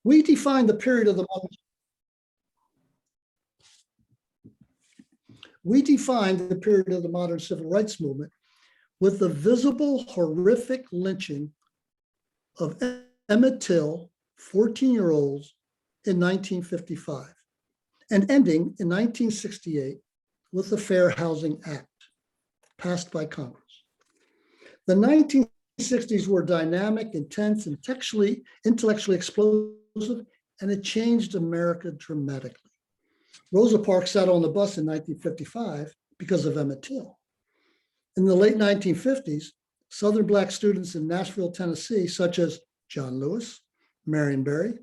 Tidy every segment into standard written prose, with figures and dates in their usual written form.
We define the period of the modern civil rights movement with the visible, horrific lynching of Emmett Till, 14-year-olds, in 1955, and ending in 1968 with the Fair Housing Act, passed by Congress. The 1960s were dynamic, intense, and intellectually explosive, and it changed America dramatically. Rosa Parks sat on the bus in 1955 because of Emmett Till. In the late 1950s, Southern Black students in Nashville, Tennessee, such as John Lewis, Marion Barry,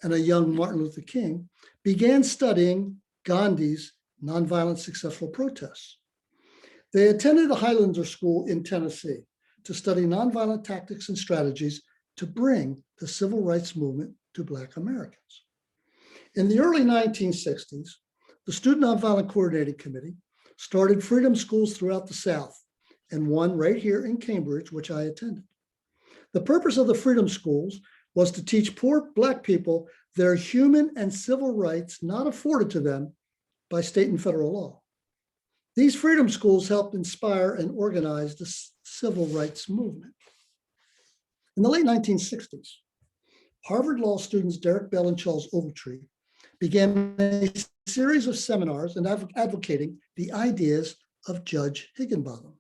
and a young Martin Luther King, began studying Gandhi's nonviolent successful protests. They attended a Highlander school in Tennessee to study nonviolent tactics and strategies to bring the civil rights movement to Black Americans. In the early 1960s, the Student Nonviolent Coordinating Committee started freedom schools throughout the South, and one right here in Cambridge, which I attended. The purpose of the freedom schools was to teach poor Black people their human and civil rights not afforded to them by state and federal law. These freedom schools helped inspire and organize the civil rights movement. In the late 1960s, Harvard Law students Derek Bell and Charles Ogletree began a series of seminars and advocating the ideas of Judge Higginbotham.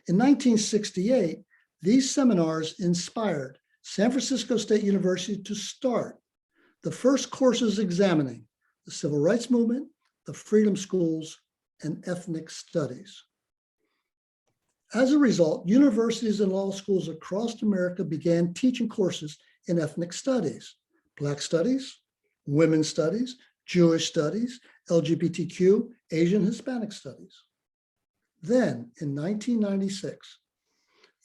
In 1968, these seminars inspired San Francisco State University to start the first courses examining the civil rights movement, the freedom schools, and ethnic studies. As a result, universities and law schools across America began teaching courses in ethnic studies, Black studies, women's studies, Jewish studies, LGBTQ, Asian Hispanic studies. Then in 1996,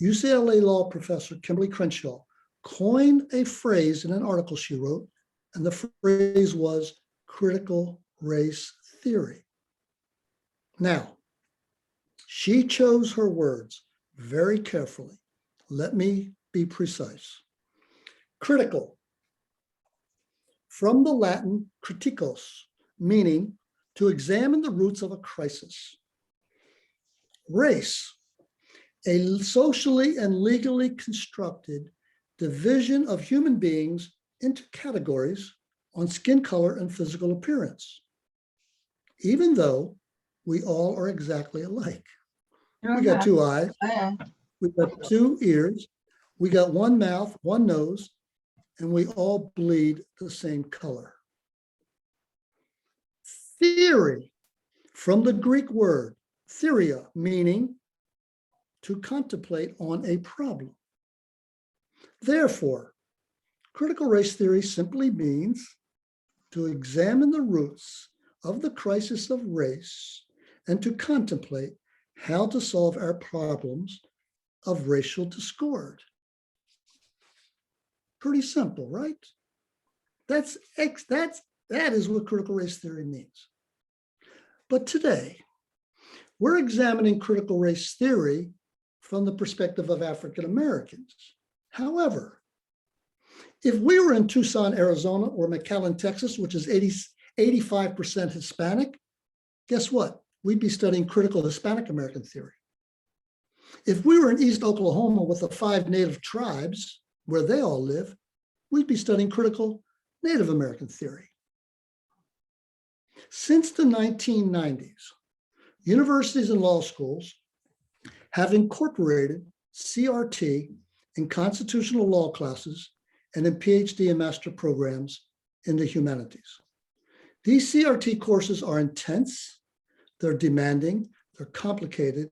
UCLA law professor Kimberly Crenshaw coined a phrase in an article she wrote, and the phrase was critical race theory. Now, she chose her words very carefully. Let me be precise. Critical, from the Latin criticos, meaning to examine the roots of a crisis. Race, a socially and legally constructed division of human beings into categories on skin color and physical appearance, even though we all are exactly alike. We got two eyes, we got two ears, we got one mouth, one nose, and we all bleed the same color. Theory, from the Greek word theoria, meaning to contemplate on a problem. Therefore, critical race theory simply means to examine the roots of the crisis of race and to contemplate how to solve our problems of racial discord. Pretty simple, right? That is what critical race theory means. But today, we're examining critical race theory from the perspective of African Americans. However, if we were in Tucson, Arizona, or McAllen, Texas, which is 85% Hispanic, guess what? We'd be studying critical Hispanic American theory. If we were in East Oklahoma with the 5 native tribes where they all live, we'd be studying critical Native American theory. Since the 1990s, universities and law schools have incorporated CRT in constitutional law classes and in PhD and master programs in the humanities. These CRT courses are intense, they're demanding, they're complicated,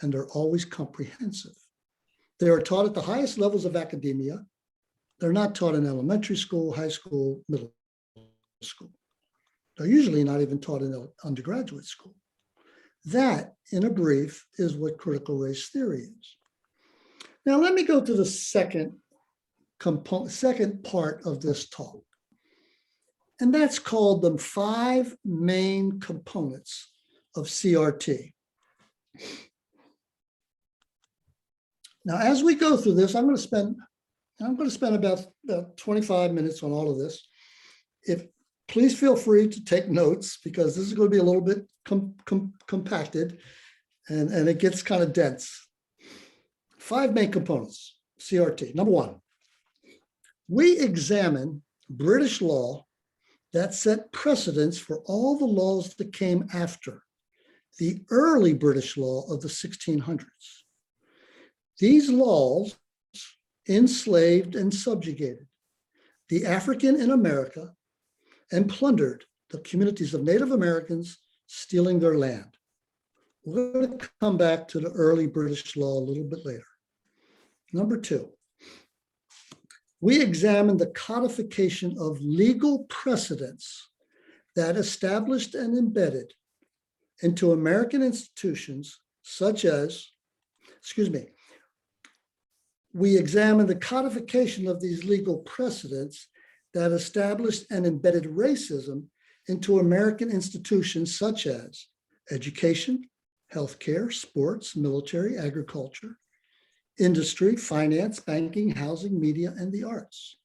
and they're always comprehensive. They are taught at the highest levels of academia. They're not taught in elementary school, high school, middle school. They're usually not even taught in undergraduate school. That, in a brief, is what critical race theory is. Now, let me go to the second part of this talk. And that's called the 5 main components of CRT. Now, as we go through this, I'm going to spend I'm going to spend about 25 minutes on all of this. Please feel free to take notes because this is going to be a little bit compacted and it gets kind of dense. 5 main components, CRT. Number 1, we examine British law that set precedents for all the laws that came after the early British law of the 1600s. These laws enslaved and subjugated the African in America and plundered the communities of Native Americans, stealing their land. We're going to come back to the early British law a little bit later. Number 2, we examine the codification of legal precedents that established and embedded into American institutions such as, we examine the codification of these legal precedents that established and embedded racism into American institutions such as education, healthcare, sports, military, agriculture, industry, finance, banking, housing, media, and the arts.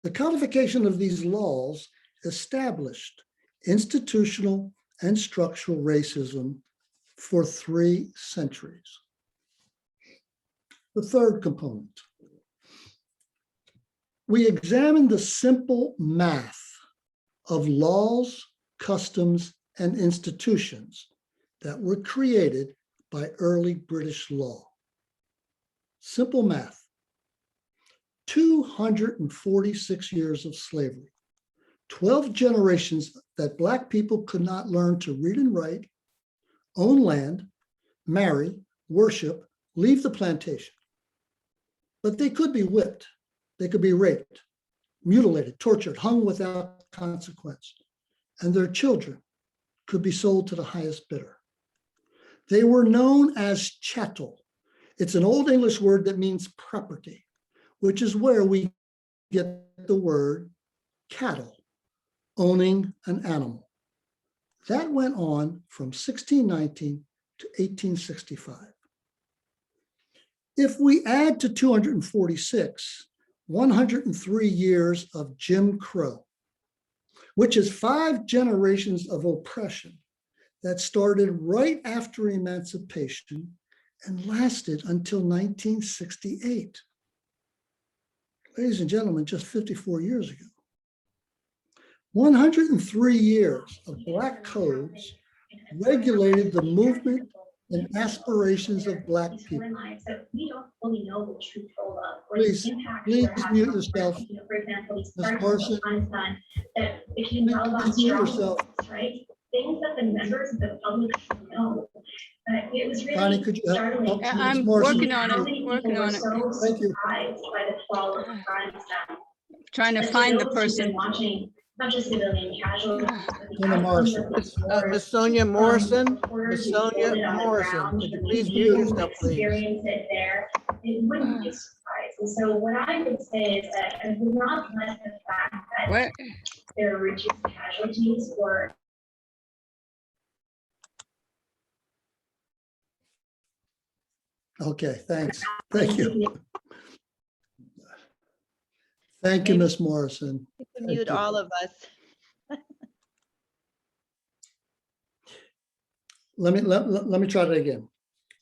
The codification of these laws established institutional and structural racism for 3 centuries. The third component, we examine the simple math of laws, customs, and institutions that were created by early British law. Simple math, 246 years of slavery, 12 generations that Black people could not learn to read and write, own land, marry, worship, leave the plantation. But they could be whipped, they could be raped, mutilated, tortured, hung without consequence, and their children could be sold to the highest bidder. They were known as chattel. It's an Old English word that means property, which is where we get the word cattle, owning an animal. That went on from 1619 to 1865. If we add to 246, 103 years of Jim Crow, which is 5 generations of oppression that started right after emancipation and lasted until 1968. Ladies and gentlemen, just 54 years ago. 103 years of Black codes regulated the movement and aspirations of Black people. Please mute yourself. Ms. Morrison, please mute yourself. Things that the members of the public should know. It was really Connie, could you help? I'm working on it, working on it. Thank you. By the fall of Afghanistan. Trying to find the person. Watching not just civilian casualties, Sonia Morrison. Miss Sonia Morrison, Miss Sonia Morrison, could you please mute yourself, please? Experience it there, it wouldn't be a surprise. And so what I would say is that I would not let the fact that there are reduced casualties or Okay, thanks. Thank you. Thank you, Ms. Morrison. You can mute all of us. Let me try that again.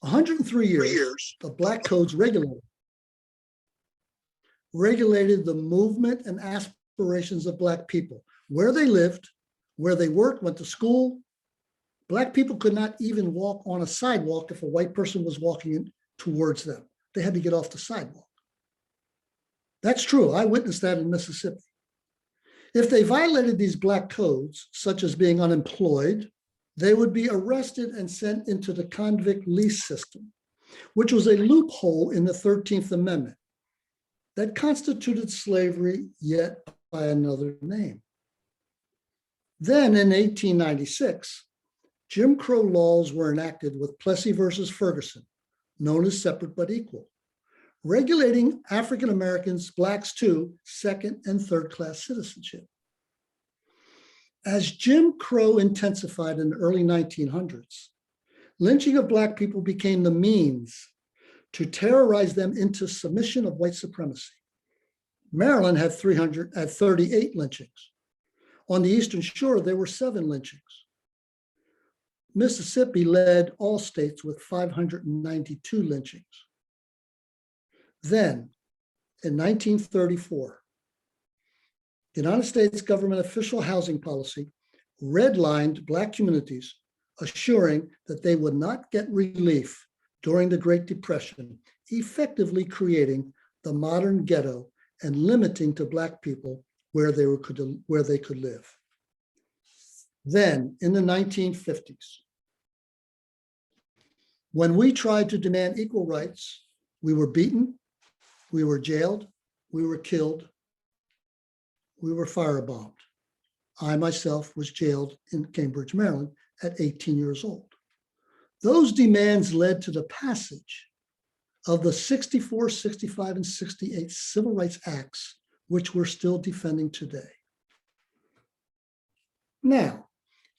103 years of Black codes regulated the movement and aspirations of Black people, where they lived, where they worked, went to school. Black people could not even walk on a sidewalk if a white person was walking in towards them. They had to get off the sidewalk. That's true. I witnessed that in Mississippi. If they violated these Black codes, such as being unemployed, they would be arrested and sent into the convict lease system, which was a loophole in the 13th Amendment that constituted slavery, yet by another name. Then in 1896, Jim Crow laws were enacted with Plessy versus Ferguson, known as separate but equal, regulating African Americans, Blacks too, second and third class citizenship. As Jim Crow intensified in the early 1900s, lynching of Black people became the means to terrorize them into submission of white supremacy. Maryland had 38 lynchings. On the Eastern Shore, there were 7 lynchings. Mississippi led all states with 592 lynchings. Then, in 1934, the United States government official housing policy redlined Black communities, assuring that they would not get relief during the Great Depression, effectively creating the modern ghetto and limiting to Black people where they could live. Then, in the 1950s, when we tried to demand equal rights, we were beaten, we were jailed, we were killed, we were firebombed. I myself was jailed in Cambridge, Maryland at 18 years old. Those demands led to the passage of the 64, 65, and 68 Civil Rights Acts, which we're still defending today. Now,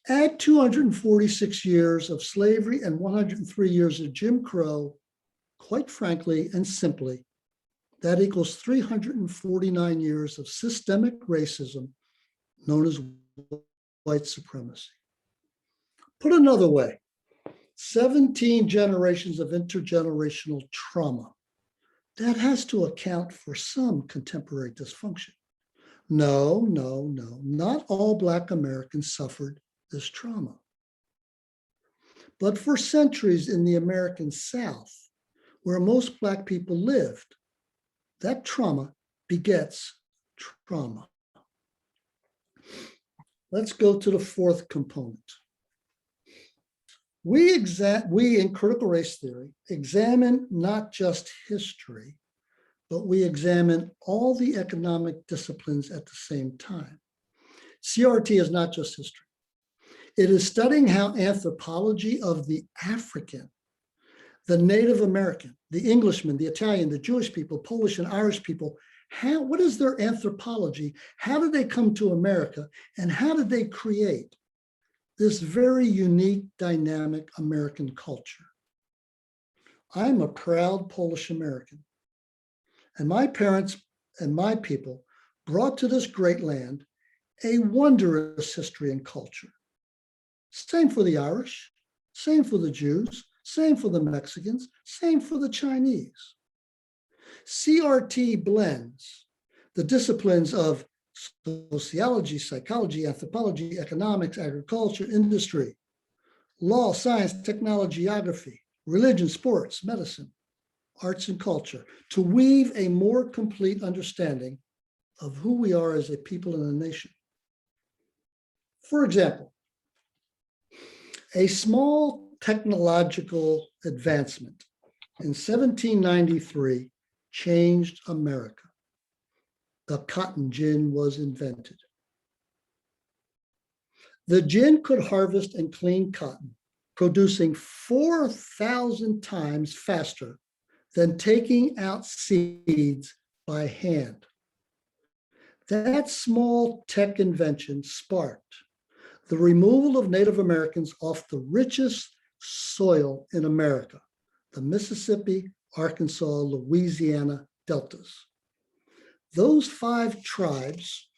add 246 years of slavery and 103 years of Jim Crow, quite frankly and simply, that equals 349 years of systemic racism known as white supremacy. Put another way, 17 generations of intergenerational trauma. That has to account for some contemporary dysfunction. No, not all Black Americans suffered this trauma. But for centuries in the American South, where most Black people lived, that trauma begets trauma. Let's go to the fourth component. We in critical race theory examine not just history, but we examine all the economic disciplines at the same time. CRT is not just history. It is studying how anthropology of the African, the Native American, the Englishman, the Italian, the Jewish people, Polish and Irish people, what is their anthropology? How did they come to America? And how did they create this very unique, dynamic American culture? I'm a proud Polish American. And my parents and my people brought to this great land a wondrous history and culture. Same for the Irish, same for the Jews, same for the Mexicans, same for the Chinese. CRT blends the disciplines of sociology, psychology, anthropology, economics, agriculture, industry, law, science, technology, geography, religion, sports, medicine, arts, and culture to weave a more complete understanding of who we are as a people and a nation. For example, a small technological advancement in 1793 changed America. The cotton gin was invented. The gin could harvest and clean cotton, producing 4,000 times faster than taking out seeds by hand. That small tech invention sparked the removal of Native Americans off the richest soil in America, the Mississippi, Arkansas, Louisiana deltas. Those 5 tribes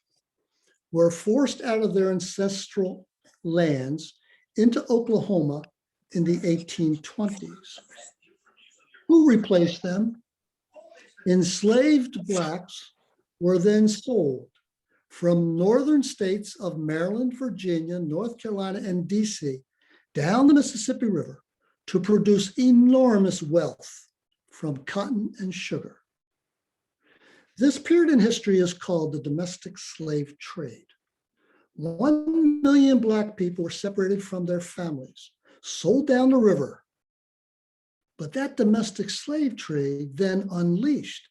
were forced out of their ancestral lands into Oklahoma in the 1820s. Who replaced them? Enslaved Blacks were then sold from northern states of Maryland, Virginia, North Carolina, and DC down the Mississippi River to produce enormous wealth from cotton and sugar. This period in history is called the domestic slave trade. 1 million Black people were separated from their families, sold down the river. But that domestic slave trade then unleashed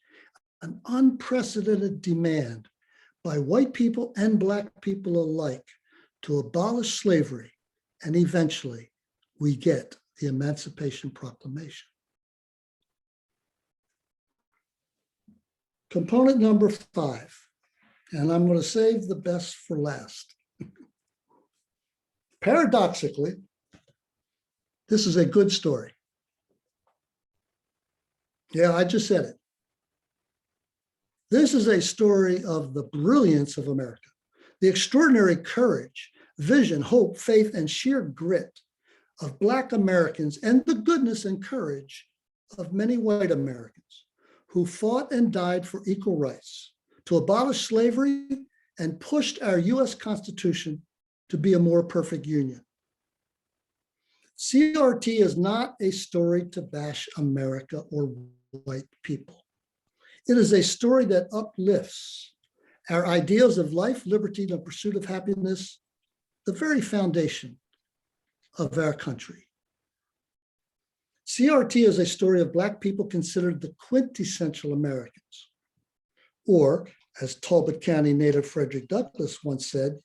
an unprecedented demand by white people and Black people alike to abolish slavery, and eventually we get the Emancipation Proclamation. Component number 5, and I'm going to save the best for last. Paradoxically, this is a good story. Yeah, I just said it. This is a story of the brilliance of America, the extraordinary courage, vision, hope, faith, and sheer grit of Black Americans, and the goodness and courage of many white Americans who fought and died for equal rights, to abolish slavery, and pushed our US Constitution to be a more perfect union. CRT is not a story to bash America or white people. It is a story that uplifts our ideals of life, liberty, and the pursuit of happiness, the very foundation of our country. CRT is a story of Black people considered the quintessential Americans, or as Talbot County native Frederick Douglass once said,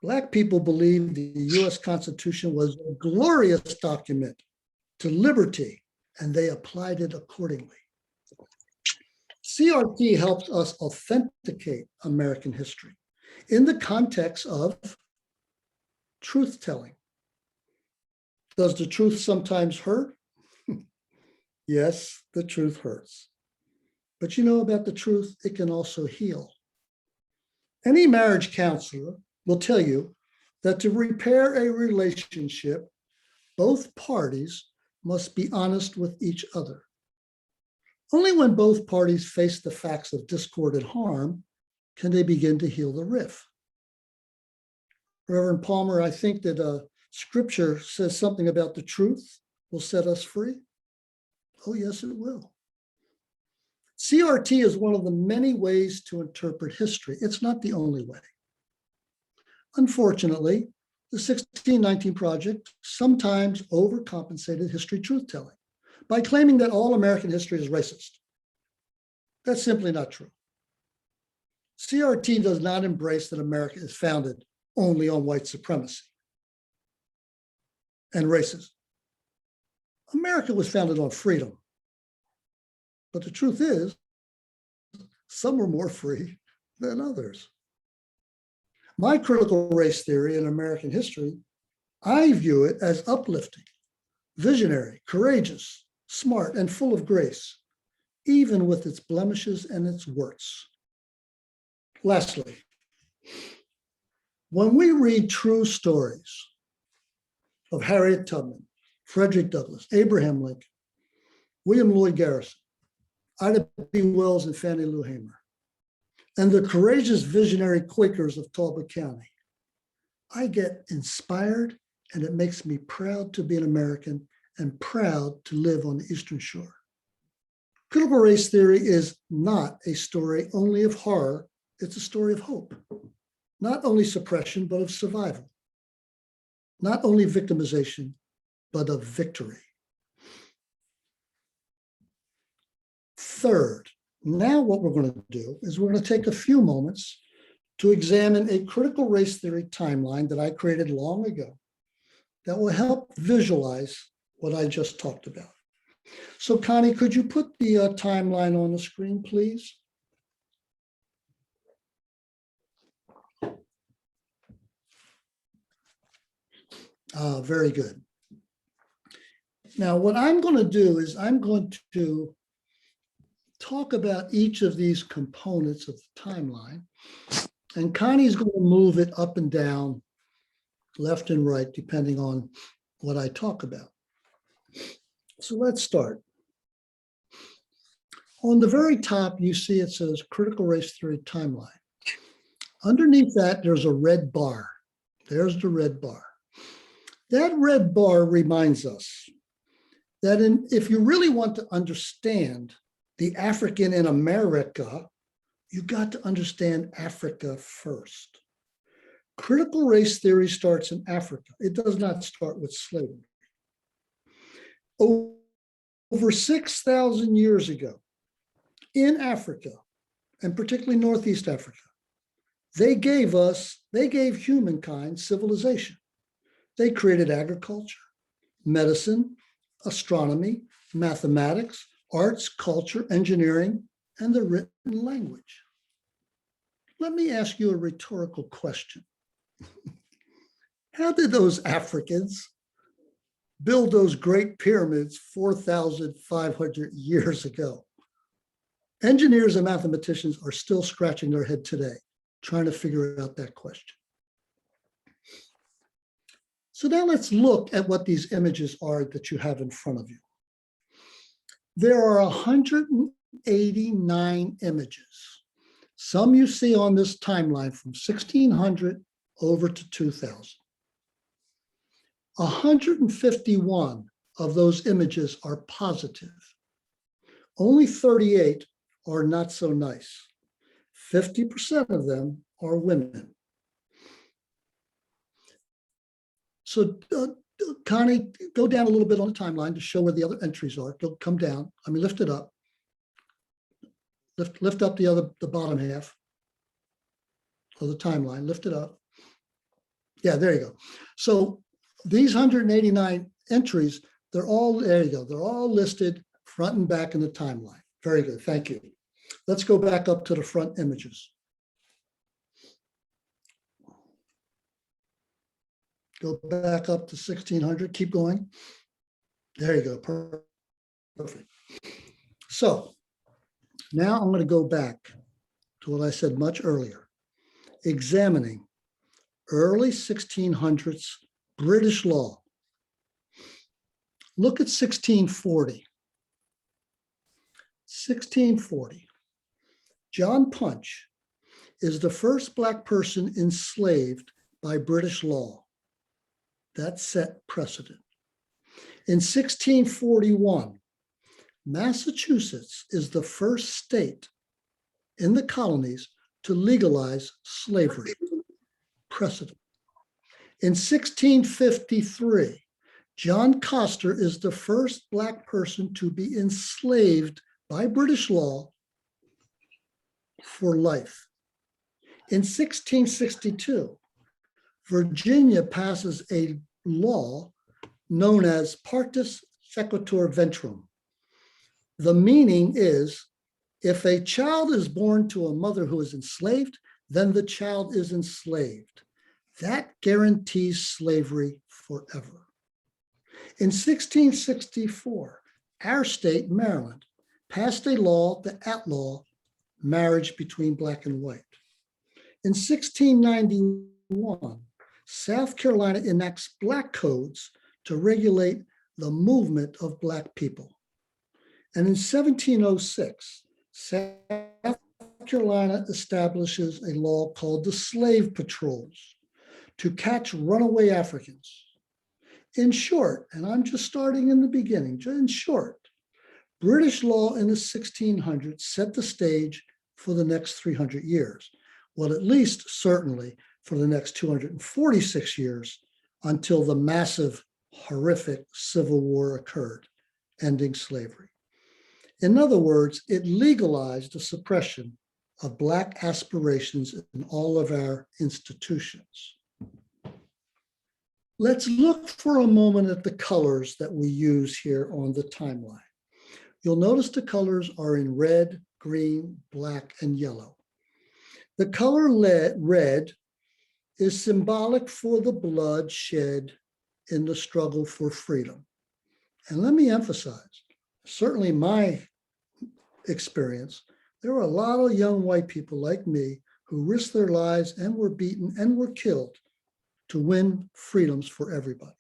Black people believed the US Constitution was a glorious document to liberty, and they applied it accordingly. CRT helps us authenticate American history in the context of truth-telling. Does the truth sometimes hurt? Yes, the truth hurts. But you know about the truth, it can also heal. Any marriage counselor will tell you that to repair a relationship, both parties must be honest with each other. Only when both parties face the facts of discord and harm can they begin to heal the rift. Reverend Palmer, I think that scripture says something about the truth will set us free. Oh, yes, it will. CRT is one of the many ways to interpret history. It's not the only way. Unfortunately, the 1619 Project sometimes overcompensated history truth-telling by claiming that all American history is racist. That's simply not true. CRT does not embrace that America is founded only on white supremacy and racism. America was founded on freedom. But the truth is, some were more free than others. My critical race theory in American history, I view it as uplifting, visionary, courageous, smart, and full of grace, even with its blemishes and its warts. Lastly, when we read true stories of Harriet Tubman, Frederick Douglass, Abraham Lincoln, William Lloyd Garrison, Ida B. Wells, and Fannie Lou Hamer, and the courageous visionary Quakers of Talbot County, I get inspired, and it makes me proud to be an American and proud to live on the Eastern Shore. Critical race theory is not a story only of horror, it's a story of hope. Not only suppression, but of survival. Not only victimization, but of victory. Third, now what we're going to do is we're going to take a few moments to examine a critical race theory timeline that I created long ago that will help visualize what I just talked about. So Connie, could you put the timeline on the screen, please? Very good. Now, what I'm going to do is I'm going to talk about each of these components of the timeline, and Connie's going to move it up and down, left and right, depending on what I talk about. So let's start. On the very top, you see it says Critical Race Theory Timeline. Underneath that, there's a red bar. There's the red bar. That red bar reminds us that if you really want to understand the African in America, you got to understand Africa first. Critical race theory starts in Africa. It does not start with slavery. Over 6,000 years ago, in Africa, and particularly Northeast Africa, they gave humankind civilization. They created agriculture, medicine, astronomy, mathematics, arts, culture, engineering, and the written language. Let me ask you a rhetorical question. How did those Africans build those great pyramids 4,500 years ago? Engineers and mathematicians are still scratching their head today, trying to figure out that question. So now let's look at what these images are that you have in front of you. There are 189 images. Some you see on this timeline from 1600 over to 2000. 151 of those images are positive. Only 38 are not so nice. 50% of them are women. So Connie, go down a little bit on the timeline to show where the other entries are. Come down. I mean, lift it up. Lift up the bottom half of the timeline. Lift it up. Yeah, there you go. So these 189 entries, they're all, there you go. They're all listed front and back in the timeline. Very good. Thank you. Let's go back up to the front images. Go back up to 1600. Keep going. There you go. Perfect. So now I'm going to go back to what I said much earlier, examining early 1600s British law. Look at 1640. 1640. John Punch is the first Black person enslaved by British law. That set precedent. In 1641, Massachusetts is the first state in the colonies to legalize slavery. Precedent. In 1653, John Coster is the first Black person to be enslaved by British law for life. In 1662, Virginia passes a law known as Partus Sequitur Ventrum. The meaning is, if a child is born to a mother who is enslaved, then the child is enslaved. That guarantees slavery forever. In 1664, our state, Maryland, passed a law that outlawed marriage between Black and white. In 1691, South Carolina enacts Black codes to regulate the movement of Black people. And in 1706, South Carolina establishes a law called the Slave Patrols to catch runaway Africans. In short, and I'm just starting in the beginning, in short, British law in the 1600s set the stage for the next 300 years. Well, at least certainly for the next 246 years until the massive, horrific Civil War occurred, ending slavery. In other words, it legalized the suppression of Black aspirations in all of our institutions. Let's look for a moment at the colors that we use here on the timeline. You'll notice the colors are in red, green, black, and yellow. The color red is symbolic for the blood shed in the struggle for freedom. And let me emphasize, certainly my experience, there were a lot of young white people like me who risked their lives and were beaten and were killed to win freedoms for everybody.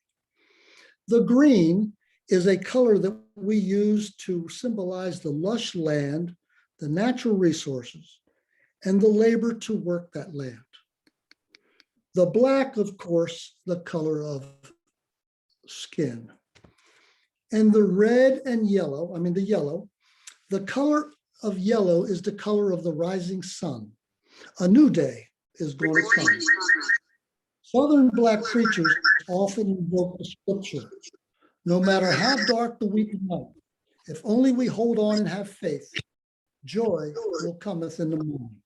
The green is a color that we use to symbolize the lush land, the natural resources, and the labor to work that land. The black, of course, the color of skin. And the red and yellow, the yellow, the color of yellow is the color of the rising sun. A new day is going to come. Southern Black preachers often invoke the scripture, no matter how dark the weeping night, if only we hold on and have faith, joy will cometh in the morning.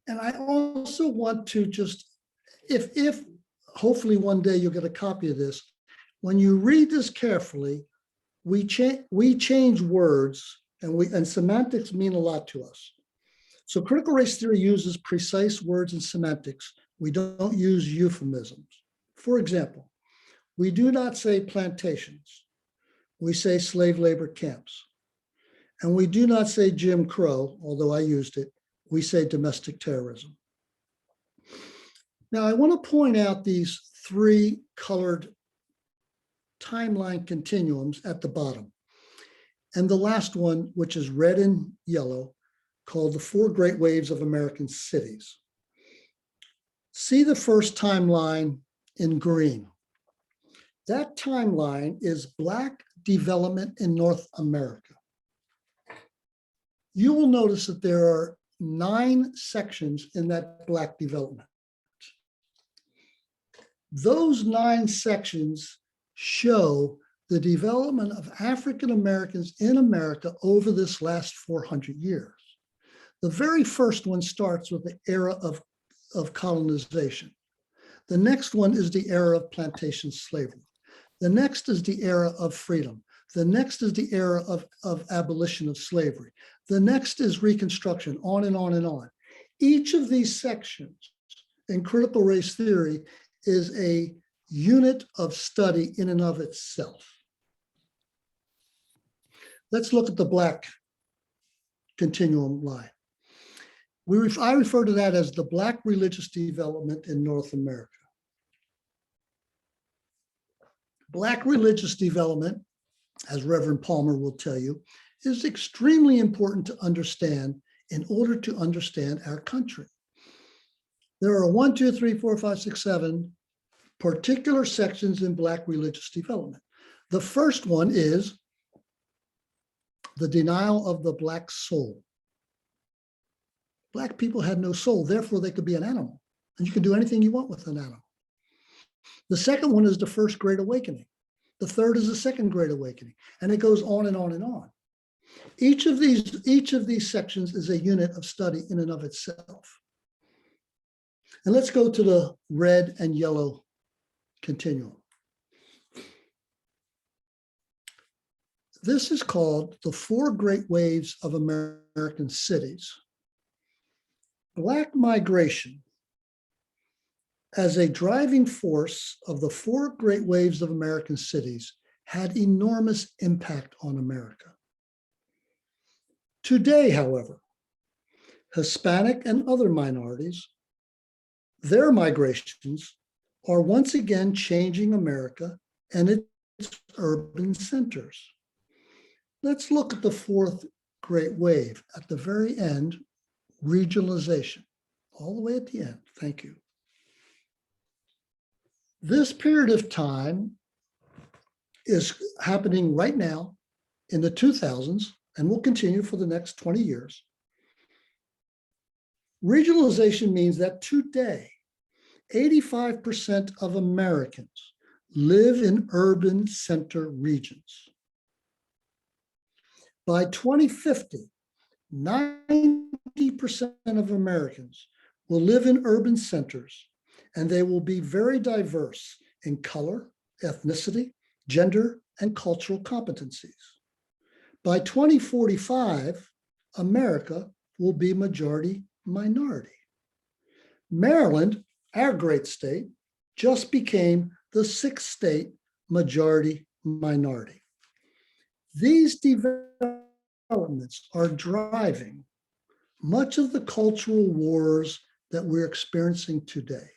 And I also want to just, if hopefully one day you'll get a copy of this, when you read this carefully, we change words and semantics mean a lot to us. So critical race theory uses precise words and semantics. We don't use euphemisms. For example, we do not say plantations. We say slave labor camps. And we do not say Jim Crow, although I used it. We say domestic terrorism. Now, I want to point out these three colored timeline continuums at the bottom. And the last one, which is red and yellow, called the Four Great Waves of American Cities. See the first timeline in green. That timeline is Black development in North America. You will notice that there are 9 sections in that Black development. Those 9 sections show the development of African Americans in America over this last 400 years. The very first one starts with the era of colonization. The next one is the era of plantation slavery. The next is the era of freedom. The next is the era of abolition of slavery. The next is Reconstruction, on and on and on. Each of these sections in critical race theory is a unit of study in and of itself. Let's look at the Black continuum line. I refer to that as the Black religious development in North America. Black religious development, as Reverend Palmer will tell you, is extremely important to understand in order to understand our country. There are 1, 2, 3, 4, 5, 6, 7 particular sections in Black religious development. The first one is the denial of the Black soul. Black people had no soul, therefore they could be an animal, and you can do anything you want with an animal. The second one is the First Great Awakening. The third is the Second Great Awakening, and it goes on and on and on. Each of these sections is a unit of study in and of itself. And let's go to the red and yellow continuum. This is called the Four Great Waves of American Cities. Black migration as a driving force of the Four Great Waves of American cities had enormous impact on America. Today, however, Hispanic and other minorities, their migrations are once again changing America and its urban centers. Let's look at the fourth great wave at the very end, regionalization, all the way at the end. Thank you. This period of time is happening right now in the 2000s and will continue for the next 20 years. Regionalization means that today, 85% of Americans live in urban center regions. By 2050, 90% of Americans will live in urban centers, and they will be very diverse in color, ethnicity, gender, and cultural competencies. By 2045, America will be majority minority. Maryland, our great state, just became the 6th state majority minority. These developments are driving much of the cultural wars that we're experiencing today,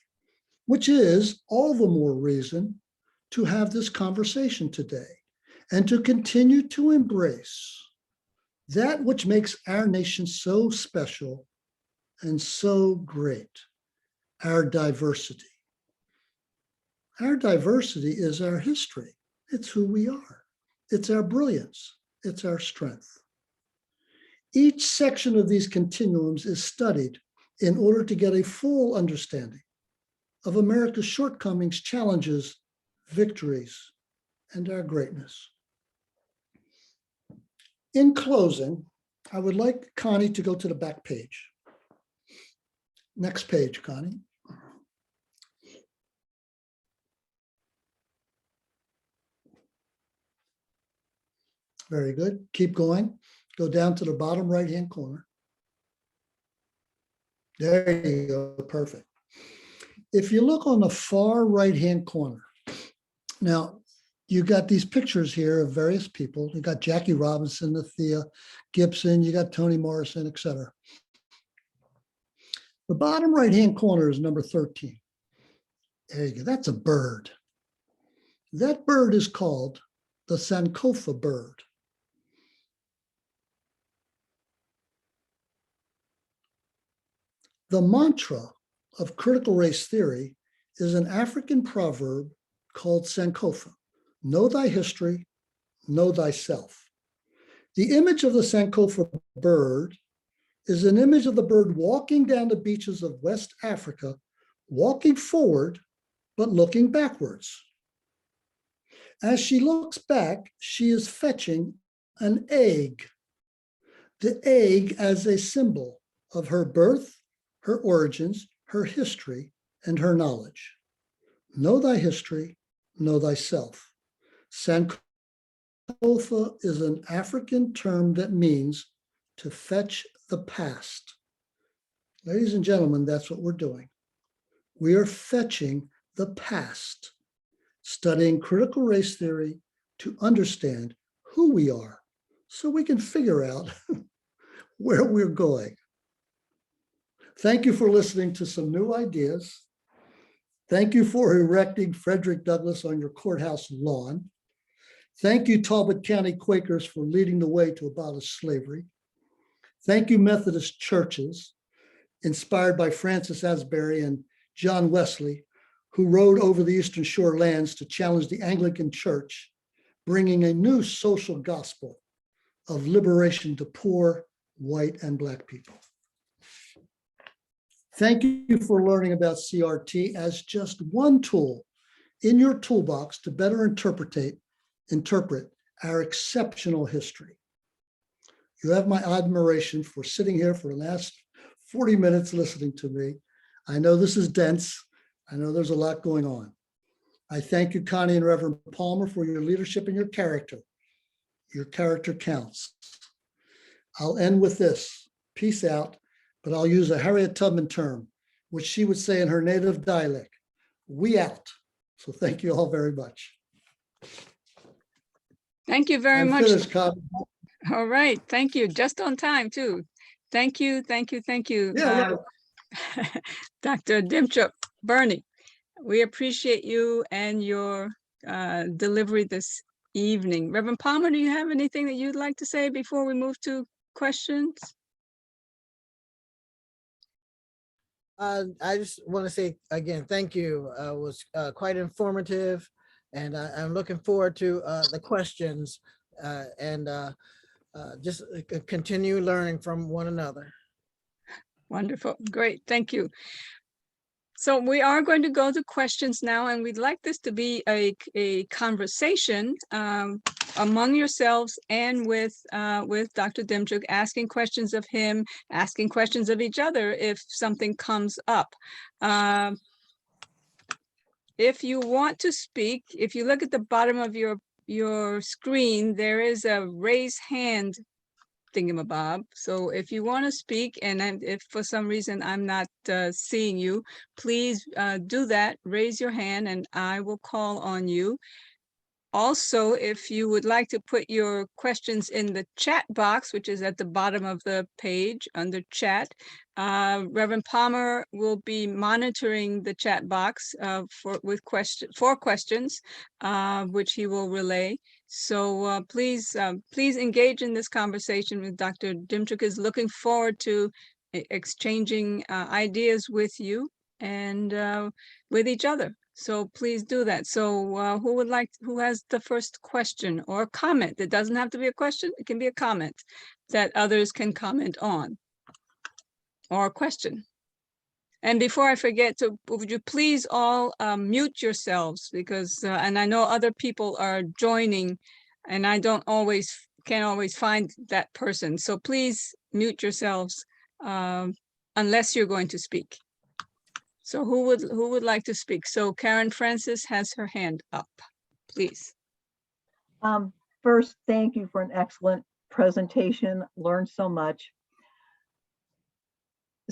which is all the more reason to have this conversation today and to continue to embrace that which makes our nation so special and so great, our diversity. Our diversity is our history. It's who we are. It's our brilliance. It's our strength. Each section of these continuums is studied in order to get a full understanding of America's shortcomings, challenges, victories, and our greatness. In closing, I would like Connie to go to the back page. Next page, Connie. Very good. Keep going. Go down to the bottom right-hand corner. There you go. Perfect. If you look on the far right-hand corner, now you got these pictures here of various people. You got Jackie Robinson, Thea Gibson, you got Toni Morrison, et cetera. The bottom right-hand corner is number 13. There you go. That's a bird. That bird is called the Sankofa bird. The mantra of critical race theory is an African proverb called Sankofa. Know thy history, know thyself. The image of the Sankofa bird is an image of the bird walking down the beaches of West Africa, walking forward, but looking backwards. As she looks back, she is fetching an egg, the egg as a symbol of her birth, her origins, her history, and her knowledge. Know thy history, know thyself. Sankofa is an African term that means to fetch the past. Ladies and gentlemen, that's what we're doing. We are fetching the past, studying critical race theory to understand who we are so we can figure out where we're going. Thank you for listening to some new ideas. Thank you for erecting Frederick Douglass on your courthouse lawn. Thank you, Talbot County Quakers, for leading the way to abolish slavery. Thank you, Methodist churches, inspired by Francis Asbury and John Wesley, who rode over the Eastern Shore lands to challenge the Anglican Church, bringing a new social gospel of liberation to poor, white, and Black people. Thank you for learning about CRT as just one tool in your toolbox to better interpret our exceptional history. You have my admiration for sitting here for the last 40 minutes listening to me. I know this is dense. I know there's a lot going on. I thank you, Connie and Reverend Palmer, for your leadership and your character. Your character counts. I'll end with this. Peace out. But I'll use a Harriet Tubman term, which she would say in her native dialect, we out. So thank you all very much. Thank you very I'm much. finished, Connie. All right. Thank you. Just on time, too. Thank you. Thank you. Thank you. Yeah, Dr. Demchuk Bernie, we appreciate you and your delivery this evening. Reverend Palmer, do you have anything that you'd like to say before we move to questions? I just want to say again, thank you. It was quite informative, and I'm looking forward to the questions and just continue learning from one another. Wonderful. Great. Thank you. So we are going to go to questions now, and we'd like this to be a conversation among yourselves and with Dr. Demchuk, asking questions of him, asking questions of each other if something comes up. If you want to speak, if you look at the bottom of your screen, there is a raise hand thingamabob. So if you want to speak, and if for some reason I'm not seeing you, please do that. Raise your hand and I will call on you. Also, if you would like to put your questions in the chat box, which is at the bottom of the page under chat, Reverend Palmer will be monitoring the chat box for questions, which he will relay. So please engage in this conversation with Dr. Demchuk. Is looking forward to exchanging ideas with you and with each other. So please do that. So who has the first question or comment? It doesn't have to be a question. It can be a comment that others can comment on, or a question. And before I forget, so would you please all mute yourselves, because and I know other people are joining and I can't always find that person. So please mute yourselves unless you're going to speak. So who would like to speak? So Karen Francis has her hand up, please. First, thank you for an excellent presentation. Learned so much.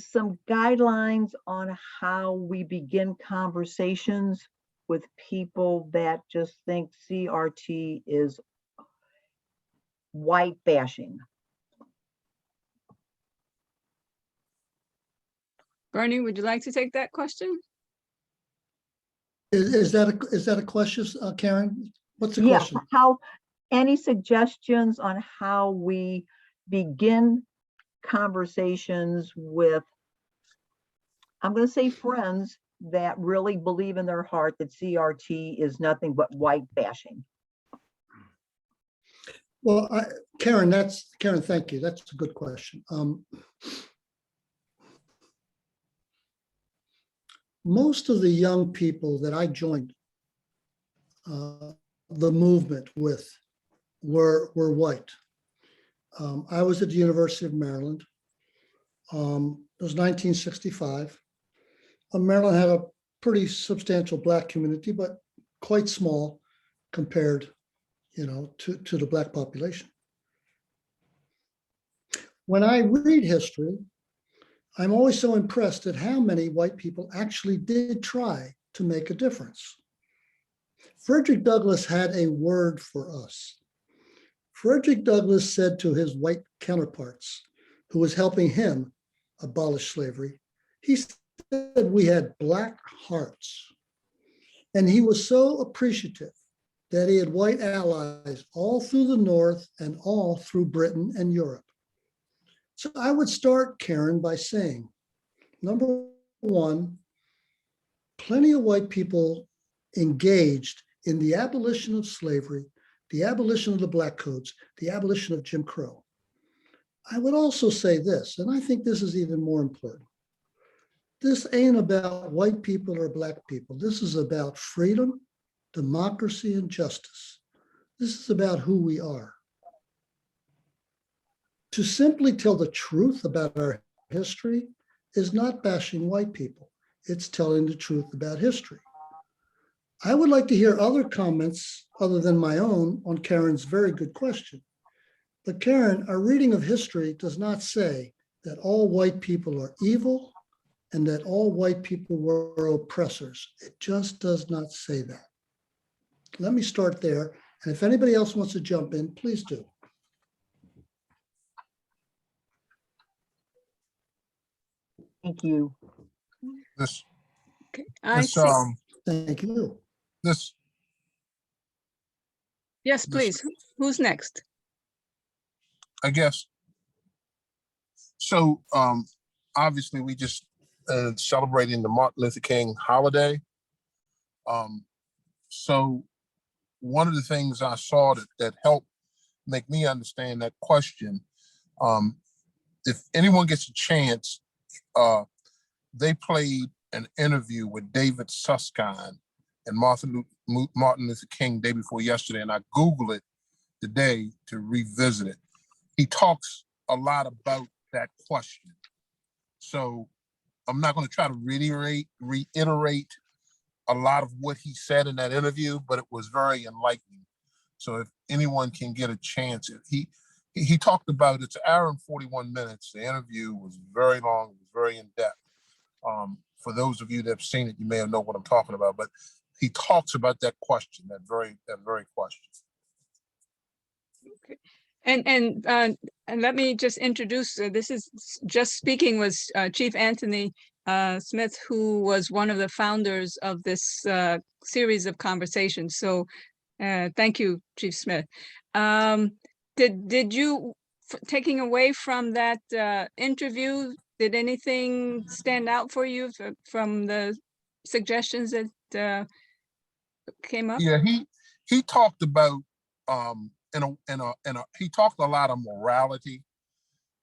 some guidelines on how we begin conversations with people that just think CRT is white bashing. Bernie, would you like to take that question? Is that a question, Karen? What's the Yeah, question? how, any suggestions on how we begin conversations with, I'm going to say friends that really believe in their heart that CRT is nothing but white bashing? Well, Karen, thank you. That's a good question. Most of the young people that I joined the movement with were white. I was at the University of Maryland. It was 1965. Maryland had a pretty substantial Black community, but quite small compared, to the Black population. When I read history, I'm always so impressed at how many white people actually did try to make a difference. Frederick Douglass had a word for us. Frederick Douglass said to his white counterparts who was helping him abolish slavery, he said we had Black hearts. And he was so appreciative that he had white allies all through the North and all through Britain and Europe. So I would start, Karen, by saying, number one, plenty of white people engaged in the abolition of slavery, the abolition of the Black codes, the abolition of Jim Crow. I would also say this, and I think this is even more important. This ain't about white people or Black people. This is about freedom, democracy, and justice. This is about who we are. To simply tell the truth about our history is not bashing white people. It's telling the truth about history. I would like to hear other comments other than my own on Karen's very good question. But Karen, our reading of history does not say that all white people are evil and that all white people were oppressors. It just does not say that. Let me start there. And if anybody else wants to jump in, please do. Thank you. This, Okay, I this, see. Thank you. this, Yes, please. Who's next? I guess. So, obviously we just celebrating the Martin Luther King holiday. So one of the things I saw that helped make me understand that question, if anyone gets a chance, they played an interview with David Susskind and Martin Luther King day before yesterday, and I Googled it today to revisit it. He talks a lot about that question. So I'm not going to try to reiterate a lot of what he said in that interview, but it was very enlightening. So if anyone can get a chance, he talked about, it's an hour and 41 minutes. The interview was very long, it was very in-depth. For those of you that have seen it, you may know what I'm talking about, but he talks about that question, that very question. Okay. And let me just introduce, this is just speaking was Chief Anthony Smith, who was one of the founders of this series of conversations. So thank you, Chief Smith. Did you, taking away from that interview, did anything stand out for you from the suggestions that came up? Yeah, he talked about he talked a lot of morality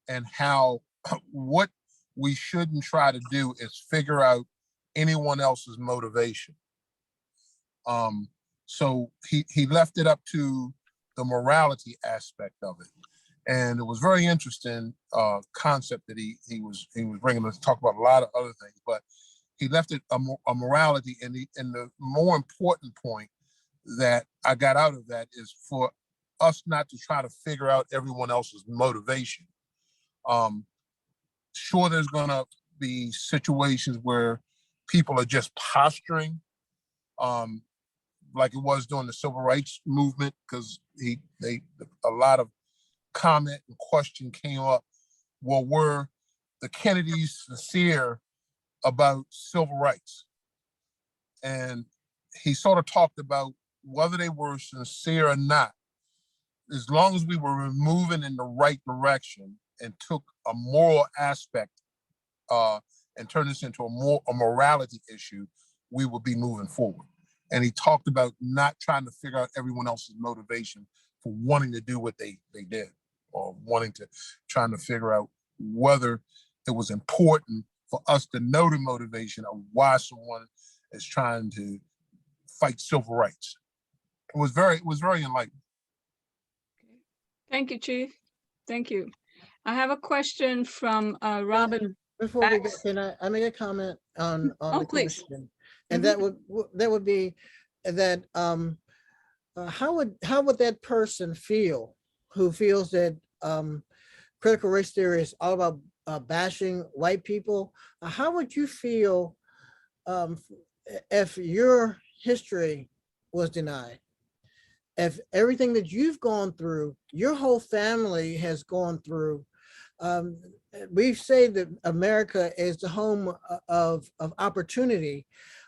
and how what we shouldn't try to do is figure out anyone else's motivation. So he left it up to the morality aspect of it. And it was very interesting concept that he was bringing us to talk about a lot of other things, but he left it a morality. And the more important point that I got out of that is for us not to try to figure out everyone else's motivation. Sure, there's gonna be situations where people are just posturing, like it was during the civil rights movement, because a lot of comment and question came up. Well, were the Kennedys sincere about civil rights? And he sort of talked about whether they were sincere or not, as long as we were moving in the right direction and took a moral aspect and turned this into a morality issue, we would be moving forward. And he talked about not trying to figure out everyone else's motivation for wanting to do what they did, or trying to figure out whether it was important for us to know the motivation of why someone is trying to fight civil rights. It was very enlightening. Thank you, Chief. Thank you. I have a question from Robin. Before we go, Bax. can I make a comment on Oh, the please. question? And Mhm. that would be that how would that person feel who feels that critical race theory is all about bashing white people? How would you feel if your history was denied? If everything that you've gone through, your whole family has gone through, we say that America is the home of opportunity.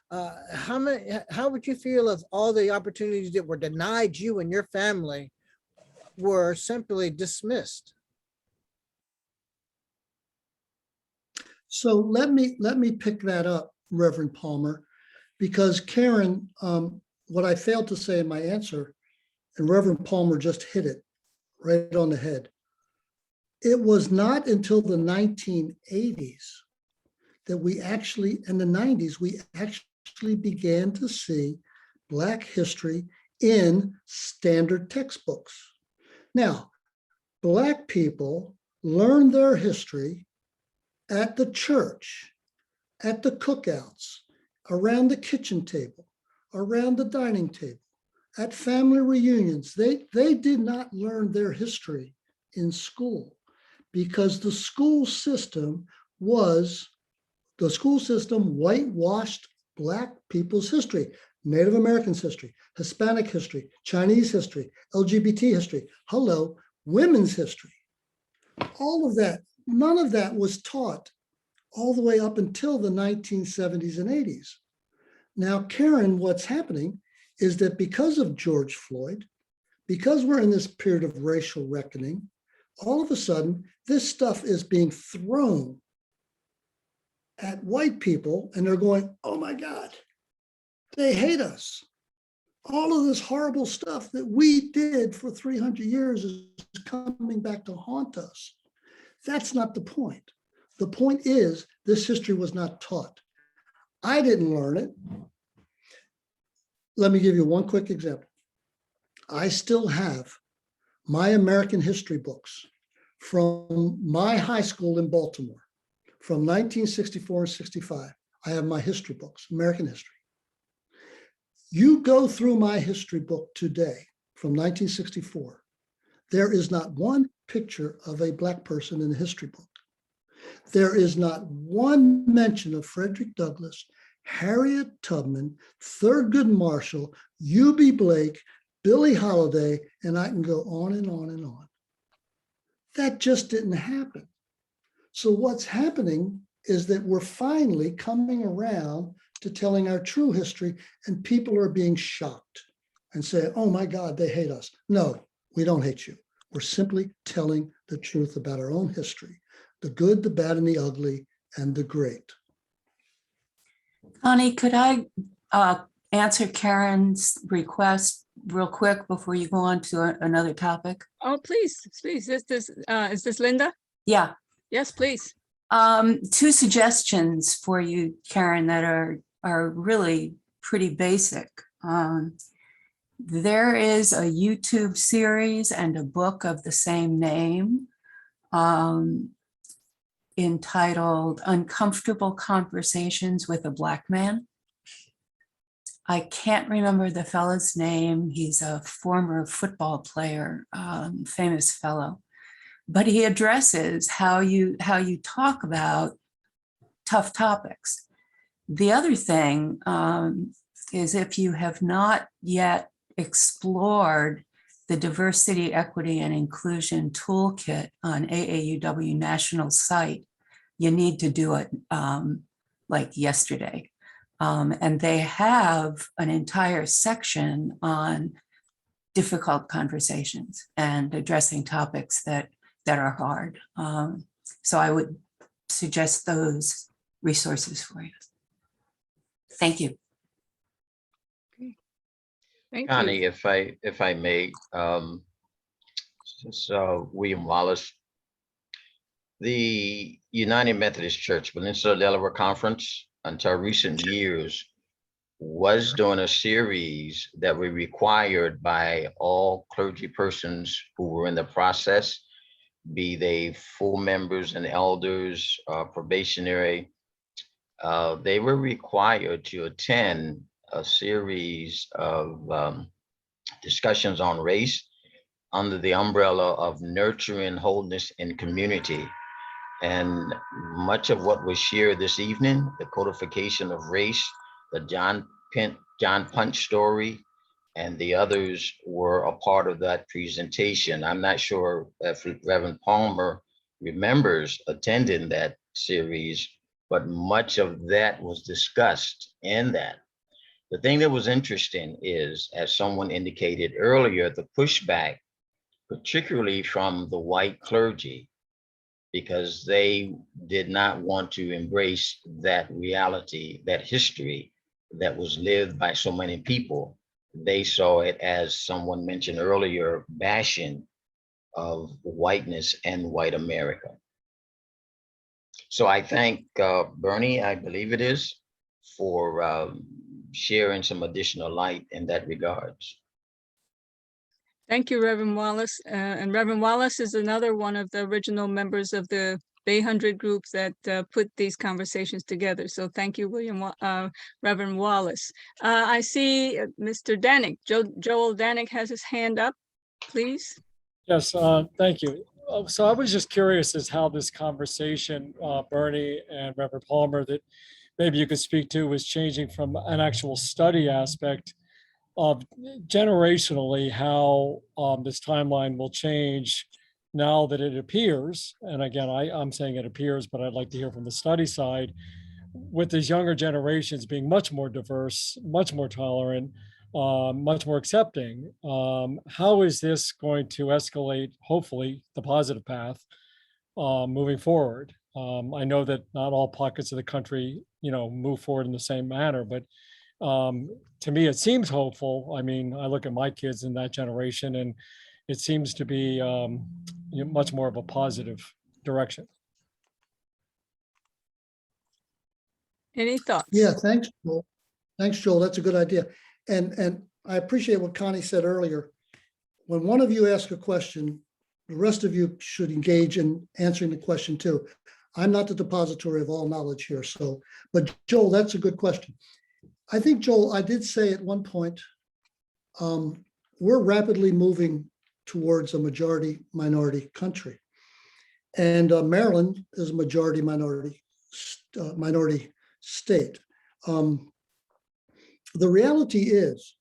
How would you feel if all the opportunities that were denied you and your family were simply dismissed? So let me pick that up, Reverend Palmer, because Karen, what I failed to say in my answer, and Reverend Palmer just hit it right on the head. It was not until the 1980s that we actually, in the 90s, we actually began to see Black history in standard textbooks. Now, Black people learned their history at the church, at the cookouts, around the kitchen table, around the dining table, at family reunions. They did not learn their history in school because the school system whitewashed Black people's history, Native Americans history, Hispanic history, Chinese history, LGBT history, women's history. All of that, none of that was taught all the way up until the 1970s and 80s. Now, Karen, what's happening is that because of George Floyd, because we're in this period of racial reckoning, all of a sudden, this stuff is being thrown at white people, and they're going, oh my God, they hate us. All of this horrible stuff that we did for 300 years is coming back to haunt us. That's not the point. The point is, this history was not taught. I didn't learn it. Let me give you one quick example. I still have my American history books from my high school in Baltimore from 1964 and 65. I have my history books, American history. You go through my history book today from 1964, there is not one picture of a Black person in the history book. There is not one mention of Frederick Douglass, Harriet Tubman, Thurgood Marshall, U.B. Blake, Billie Holiday, and I can go on and on and on. That just didn't happen. So what's happening is that we're finally coming around to telling our true history, and people are being shocked and say, oh my God, they hate us. No, we don't hate you. We're simply telling the truth about our own history, the good, the bad, and the ugly, and the great. Connie, could I answer Karen's request real quick before you go on to another topic? Oh, please. Is this Linda? Yeah. Yes, please. Two suggestions for you, Karen, that are really pretty basic. There is a YouTube series and a book of the same name entitled Uncomfortable Conversations with a Black Man. I can't remember the fellow's name. He's a former football player, famous fellow. But he addresses how you talk about tough topics. The other thing is if you have not yet explored the Diversity, Equity, and Inclusion Toolkit on AAUW National site, you need to do it like yesterday. And they have an entire section on difficult conversations and addressing topics that are hard. So I would suggest those resources for you. Thank you. Thank you. Connie, if I may, William Wallace, the United Methodist Church Peninsula Delaware Conference, until recent years, was doing a series that were required by all clergy persons who were in the process, be they full members and elders, probationary. They were required to attend a series of discussions on race under the umbrella of nurturing wholeness in community. And much of what was shared this evening, the codification of race, the John Punch story, and the others were a part of that presentation. I'm not sure if Reverend Palmer remembers attending that series, but much of that was discussed in that. The thing that was interesting is, as someone indicated earlier, the pushback, particularly from the white clergy, because they did not want to embrace that reality, that history that was lived by so many people. They saw it, as someone mentioned earlier, bashing of whiteness and white America. So I thank Bernie, I believe it is, for sharing some additional light in that regards. Thank you, Reverend Wallace. And Reverend Wallace is another one of the original members of the Bay 100 groups that put these conversations together. So thank you, Reverend Wallace. I see Mr. Danik. Joel Danik has his hand up, please. Yes, thank you. So I was just curious as how this conversation, Bernie and Reverend Palmer, that maybe you could speak to, was changing from an actual study aspect of generationally how this timeline will change now that it appears, and again, I'm saying it appears, but I'd like to hear from the study side, with these younger generations being much more diverse, much more tolerant, much more accepting. How is this going to escalate, hopefully, the positive path moving forward? I know that not all pockets of the country, move forward in the same manner, but to me, it seems hopeful. I mean, I look at my kids in that generation, and it seems to be much more of a positive direction. Any thoughts? Yeah, thanks, Joel. Thanks, Joel. That's a good idea. And I appreciate what Connie said earlier. When one of you asks a question, the rest of you should engage in answering the question too. I'm not the depository of all knowledge here, but Joel, that's a good question. I think, Joel, I did say at one point, we're rapidly moving towards a majority minority country. And Maryland is a majority minority state. The reality is,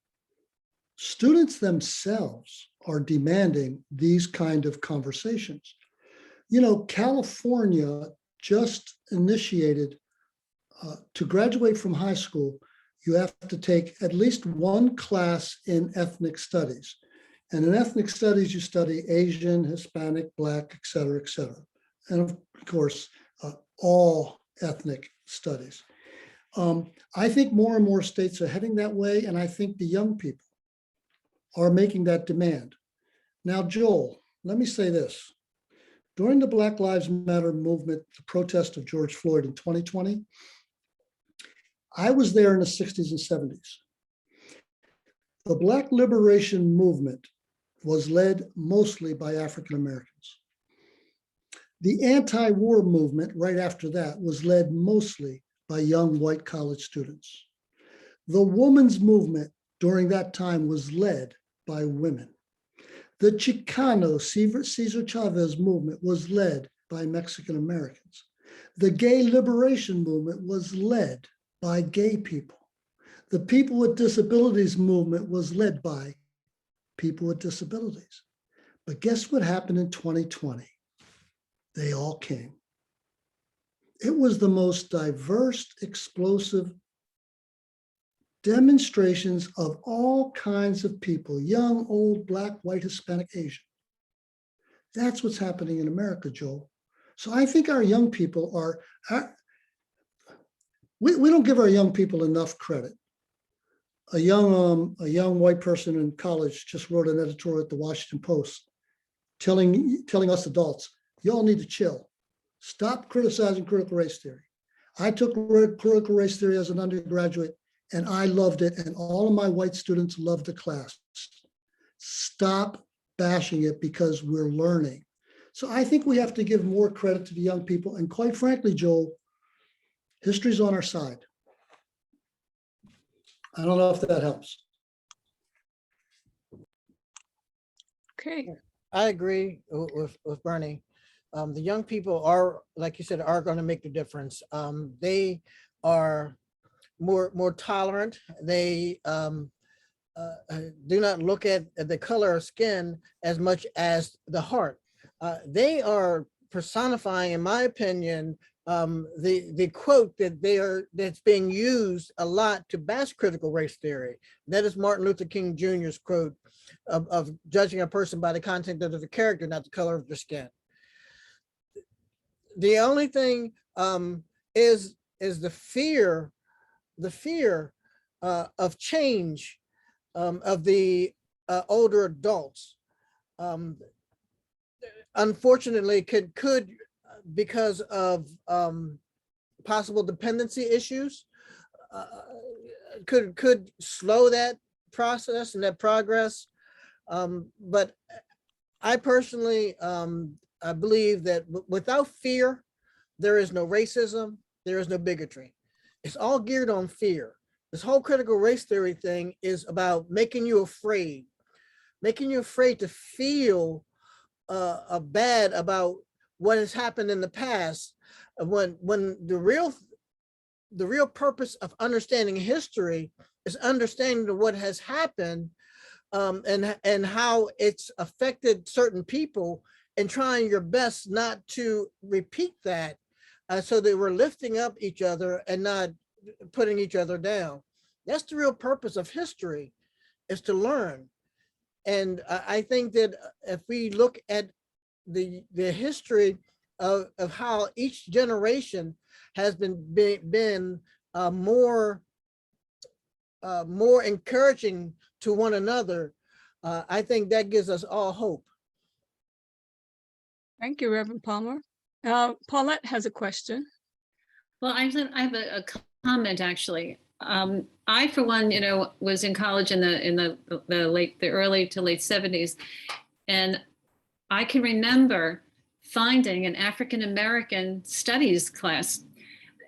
students themselves are demanding these kind of conversations. California just initiated, to graduate from high school, you have to take at least one class in ethnic studies. And in ethnic studies, you study Asian, Hispanic, Black, et cetera, and of course, all ethnic studies. I think more and more states are heading that way, and I think the young people are making that demand. Now, Joel, let me say this. During the Black Lives Matter movement, the protest of George Floyd in 2020, I was there in the 60s and 70s. The Black liberation movement was led mostly by African Americans. The anti-war movement right after that was led mostly by young white college students. The women's movement during that time was led by women. The Chicano Cesar Chavez movement was led by Mexican Americans. The gay liberation movement was led by gay people. The people with disabilities movement was led by people with disabilities. But guess what happened in 2020? They all came. It was the most diverse, explosive demonstrations of all kinds of people, young, old, Black, white, Hispanic, Asian. That's what's happening in America, Joel. So I think our young people we don't give our young people enough credit. A young white person in college just wrote an editorial at the Washington Post telling us adults, y'all need to chill. Stop criticizing critical race theory. I took critical race theory as an undergraduate and I loved it, and all of my white students loved the class. Stop bashing it because we're learning. So I think we have to give more credit to the young people. And quite frankly, Joel, history's on our side. I don't know if that helps. Okay. I agree with Bernie. The young people are, like you said, are going to make the difference. They are more tolerant. They do not look at the color of skin as much as the heart. They are personifying, in my opinion, the quote that's being used a lot to bash critical race theory. That is Martin Luther King Jr.'s quote of judging a person by the content of their character, not the color of their skin. The only thing is the fear of change of the older adults. Unfortunately, could because of possible dependency issues, could slow that process and that progress. But I personally, I believe that without fear, there is no racism, there is no bigotry. It's all geared on fear. This whole critical race theory thing is about making you afraid to feel bad about what has happened in the past, when the real purpose of understanding history is understanding what has happened, and how it's affected certain people, and trying your best not to repeat that, so that we're lifting up each other and not putting each other down. That's the real purpose of history, is to learn. And I think that if we look at the history of how each generation has been more encouraging to one another, I think that gives us all hope. Thank you, Reverend Palmer. Paulette has a question. Well, I have a comment actually. I, for one, was in college in the early to late 70s, and I can remember finding an African American studies class,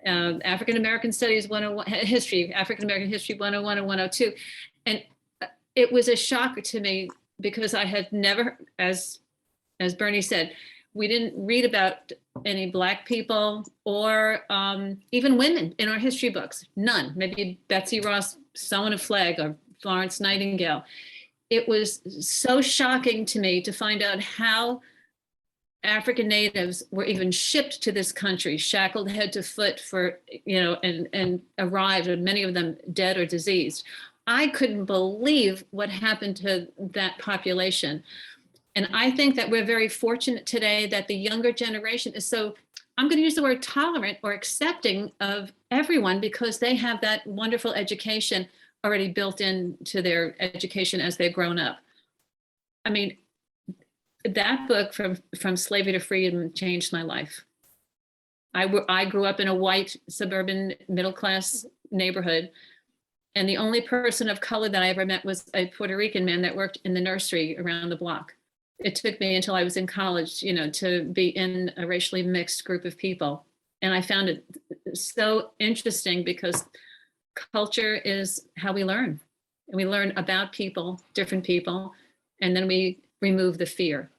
African American Studies 101, history, African American History 101 and 102, and it was a shock to me because I had never, as Bernie said, we didn't read about any Black people or even women in our history books. None. Maybe Betsy Ross sewing a flag or Florence Nightingale. It was so shocking to me to find out how African natives were even shipped to this country, shackled head to foot for, and arrived, and many of them dead or diseased. I couldn't believe what happened to that population. And I think that we're very fortunate today that the younger generation is so, I'm going to use the word tolerant or accepting of everyone, because they have that wonderful education already built into their education as they've grown up. I mean, that book from Slavery to Freedom changed my life. I grew up in a white suburban middle-class neighborhood, and the only person of color that I ever met was a Puerto Rican man that worked in the nursery around the block. It took me until I was in college, to be in a racially mixed group of people. And I found it so interesting because culture is how we learn. And we learn about people, different people, and then we remove the fear.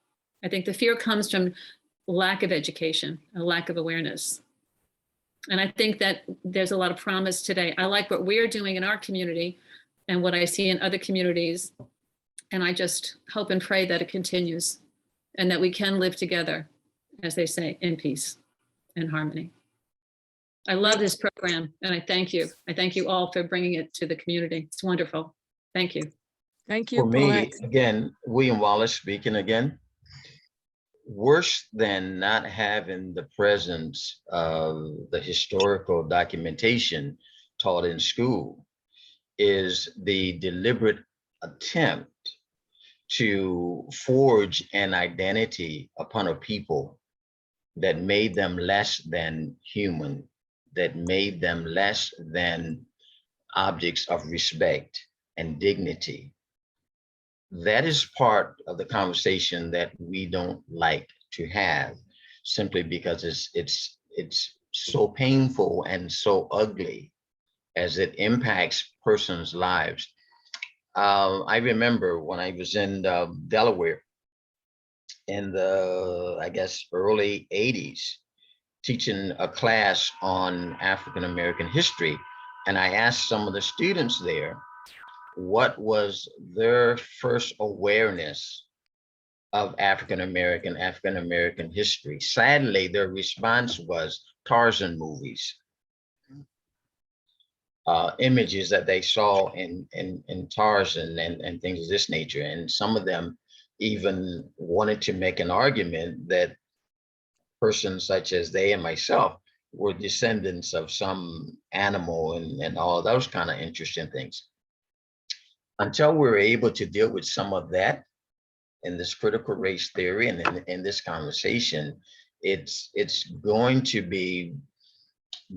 I think the fear comes from lack of education, a lack of awareness. And I think that there's a lot of promise today. I like what we're doing in our community and what I see in other communities. And I just hope and pray that it continues and that we can live together, as they say, in peace and harmony. I love this program and I thank you. I thank you all for bringing it to the community. It's wonderful. Thank you. Thank you, For me, Paulette. again, William Wallace speaking again. Worse than not having the presence of the historical documentation taught in school is the deliberate attempt to forge an identity upon a people that made them less than human, that made them less than objects of respect and dignity. That is part of the conversation that we don't like to have, simply because it's so painful and so ugly as it impacts persons' lives. I remember when I was in Delaware in the, I guess, early 80s, teaching a class on African American history, and I asked some of the students there what was their first awareness of African American history. Sadly, their response was Tarzan movies, images that they saw in Tarzan and things of this nature. And some of them even wanted to make an argument that persons such as they and myself were descendants of some animal and all those kind of interesting things. Until we're able to deal with some of that in this critical race theory and in this conversation, it's going to be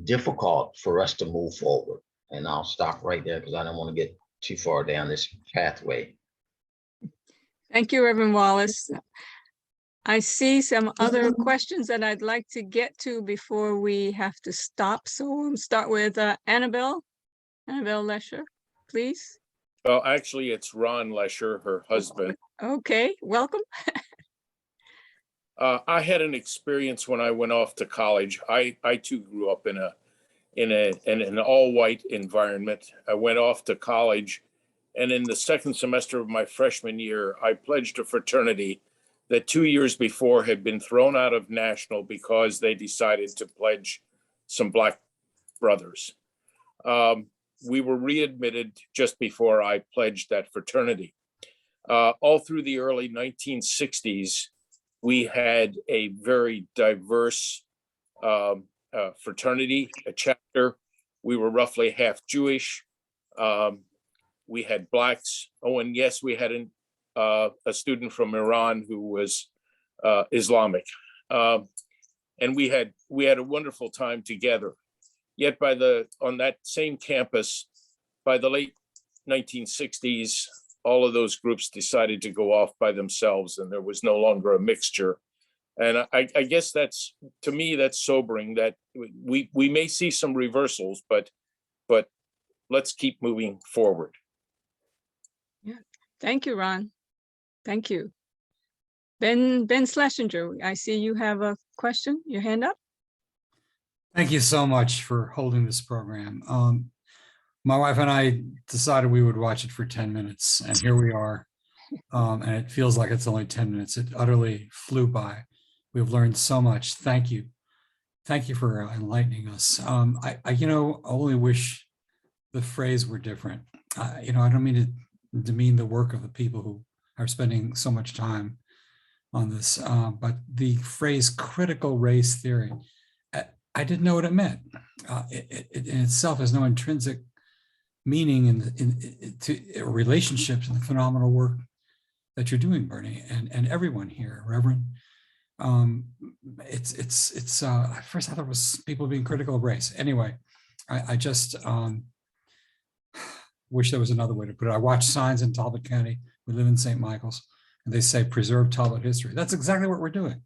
difficult for us to move forward. And I'll stop right there because I don't want to get too far down this pathway. Thank you, Reverend Wallace. I see some other questions that I'd like to get to before we have to stop. So we'll start with Annabelle Lesher, please. Well, actually, it's Ron Lesher, her husband. Okay, welcome. I had an experience when I went off to college. I too grew up in an all-white environment. I went off to college, and in the second semester of my freshman year, I pledged a fraternity that 2 years before had been thrown out of National because they decided to pledge some Black brothers. We were readmitted just before I pledged that fraternity. All through the early 1960s, we had a very diverse fraternity, a chapter. We were roughly half Jewish. We had Blacks. Oh, and yes, we had a student from Iran who was Islamic. And we had a wonderful time together. Yet on that same campus, by the late 1960s, all of those groups decided to go off by themselves and there was no longer a mixture. And I guess to me, that's sobering that we may see some reversals, but let's keep moving forward. Yeah, thank you, Ron. Thank you. Ben Schlesinger, I see you have a question, your hand up. Thank you so much for holding this program. My wife and I decided we would watch it for 10 minutes, and here we are. And it feels like it's only 10 minutes. It utterly flew by. We've learned so much. Thank you. Thank you for enlightening us. I only wish the phrase were different. I don't mean to demean the work of the people who are spending so much time on this, but the phrase critical race theory, I didn't know what it meant. It in itself has no intrinsic meaning to relationships and the phenomenal work that you're doing, Bernie, and everyone here, Reverend. At first I thought it was people being critical of race. Anyway, I just wish there was another way to put it. I watch signs in Talbot County. We live in St. Michael's, and they say preserve Talbot history. That's exactly what we're doing.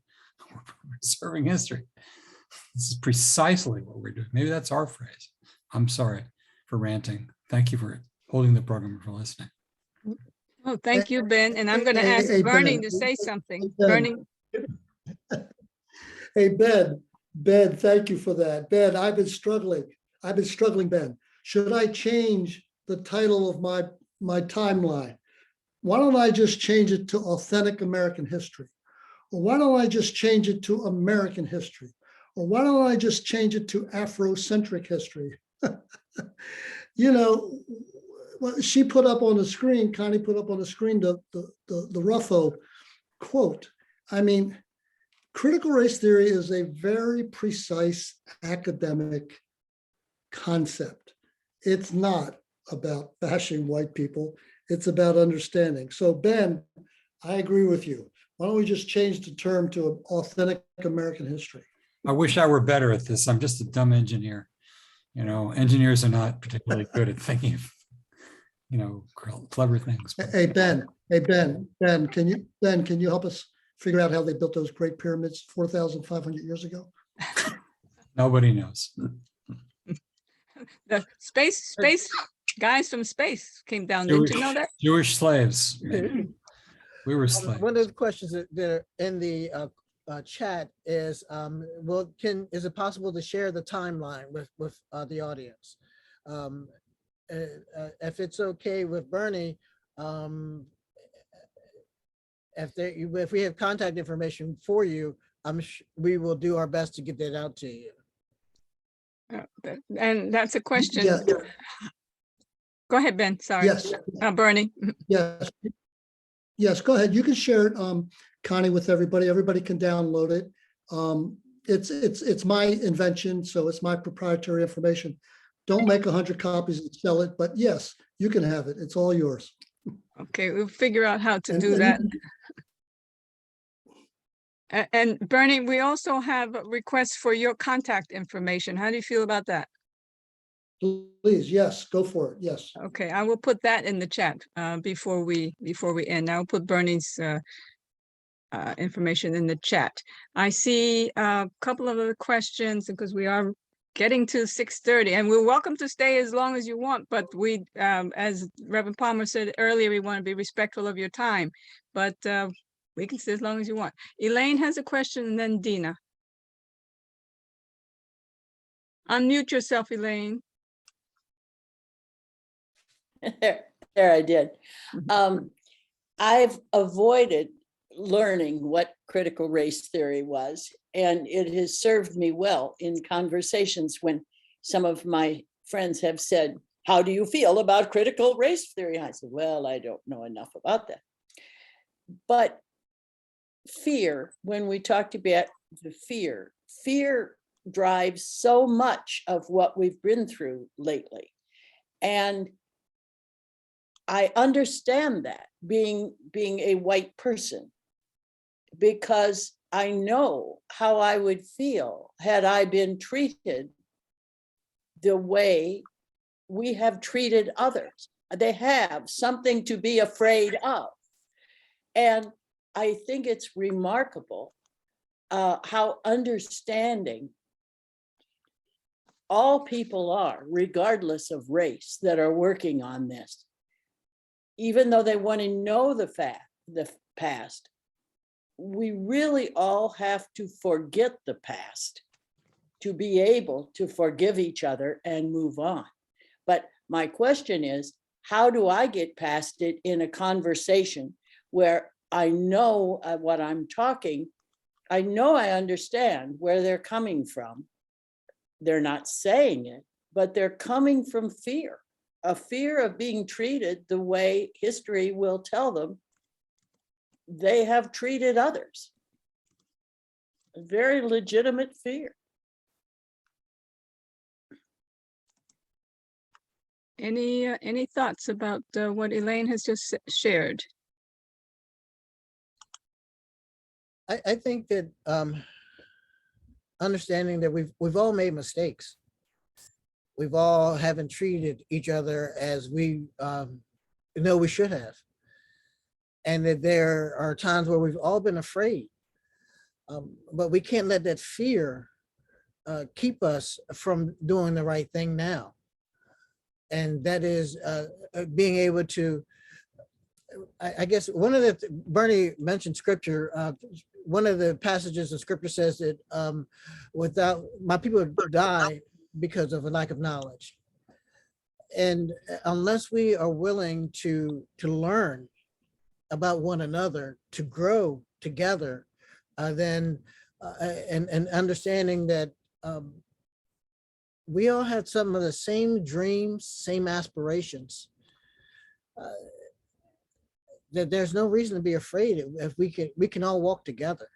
We're preserving history. This is precisely what we're doing. Maybe that's our phrase. I'm sorry for ranting. Thank you for holding the program and for listening. Oh, thank you, Ben. And I'm going to ask Hey, Bernie Ben. to say something. Ben. Bernie. Hey, Ben, Ben, thank you for that. Ben, I've been struggling, Ben. Should I change the title of my timeline? Why don't I just change it to Authentic American History? Or why don't I just change it to American History? Or why don't I just change it to Afrocentric history? You know, well, she put up on the screen, Connie put up on the screen the Ruffo quote. I mean, critical race theory is a very precise academic concept. It's not about bashing white people. It's about understanding. So Ben, I agree with you. Why don't we just change the term to Authentic American History? I wish I were better at this. I'm just a dumb engineer. You know, engineers are not particularly good at thinking of, you know, clever things. Hey, Ben, can you help us figure out how they built those great pyramids 4,500 years ago? Nobody knows. The space guys from space came down. Didn't you know that? Jewish slaves. Maybe. We were slaves. One of the questions that are in the chat is, is it possible to share the timeline with the audience? If it's okay with Bernie, if we have contact information for you, we will do our best to get that out to you. And that's a question. Yeah. Go ahead, Ben. Sorry. Yes. Bernie. Yes. Yes, go ahead. You can share it, Connie, with everybody. Everybody can download it. It's my invention, so it's my proprietary information. Don't make 100 copies and sell it, but yes, you can have it. It's all yours. Okay, we'll figure out how to do that. And Bernie, we also have requests for your contact information. How do you feel about that? Please, yes, go for it. Yes. Okay, I will put that in the chat before we end. I'll put Bernie's information in the chat. I see a couple of other questions because we are getting to 6:30, and we're welcome to stay as long as you want. But we, as Reverend Palmer said earlier, we want to be respectful of your time. But we can stay as long as you want. Elaine has a question, and then Dina. Unmute yourself, Elaine. There I did. I've avoided learning what critical race theory was, and it has served me well in conversations when some of my friends have said, "How do you feel about critical race theory?" I said, "Well, I don't know enough about that." But fear, when we talked about the fear drives so much of what we've been through lately. And I understand that being a white person, because I know how I would feel had I been treated the way we have treated others. They have something to be afraid of. And I think it's remarkable how understanding all people are, regardless of race, that are working on this. Even though they want to know the past, we really all have to forget the past to be able to forgive each other and move on. But my question is, how do I get past it in a conversation where I know what I'm talking, I know I understand where they're coming from. They're not saying it, but they're coming from fear. A fear of being treated the way history will tell them they have treated others. A very legitimate fear. Any thoughts about what Elaine has just shared? I think that understanding that we've all made mistakes. We've all haven't treated each other as we know we should have. And that there are times where we've all been afraid. But we can't let that fear keep us from doing the right thing now. And that is being able to I guess one of the, Bernie mentioned scripture. One of the passages of scripture says that without, my people die because of a lack of knowledge. And unless we are willing to learn about one another, to grow together, then and understanding that we all had some of the same dreams, same aspirations, that there's no reason to be afraid if we can all walk together.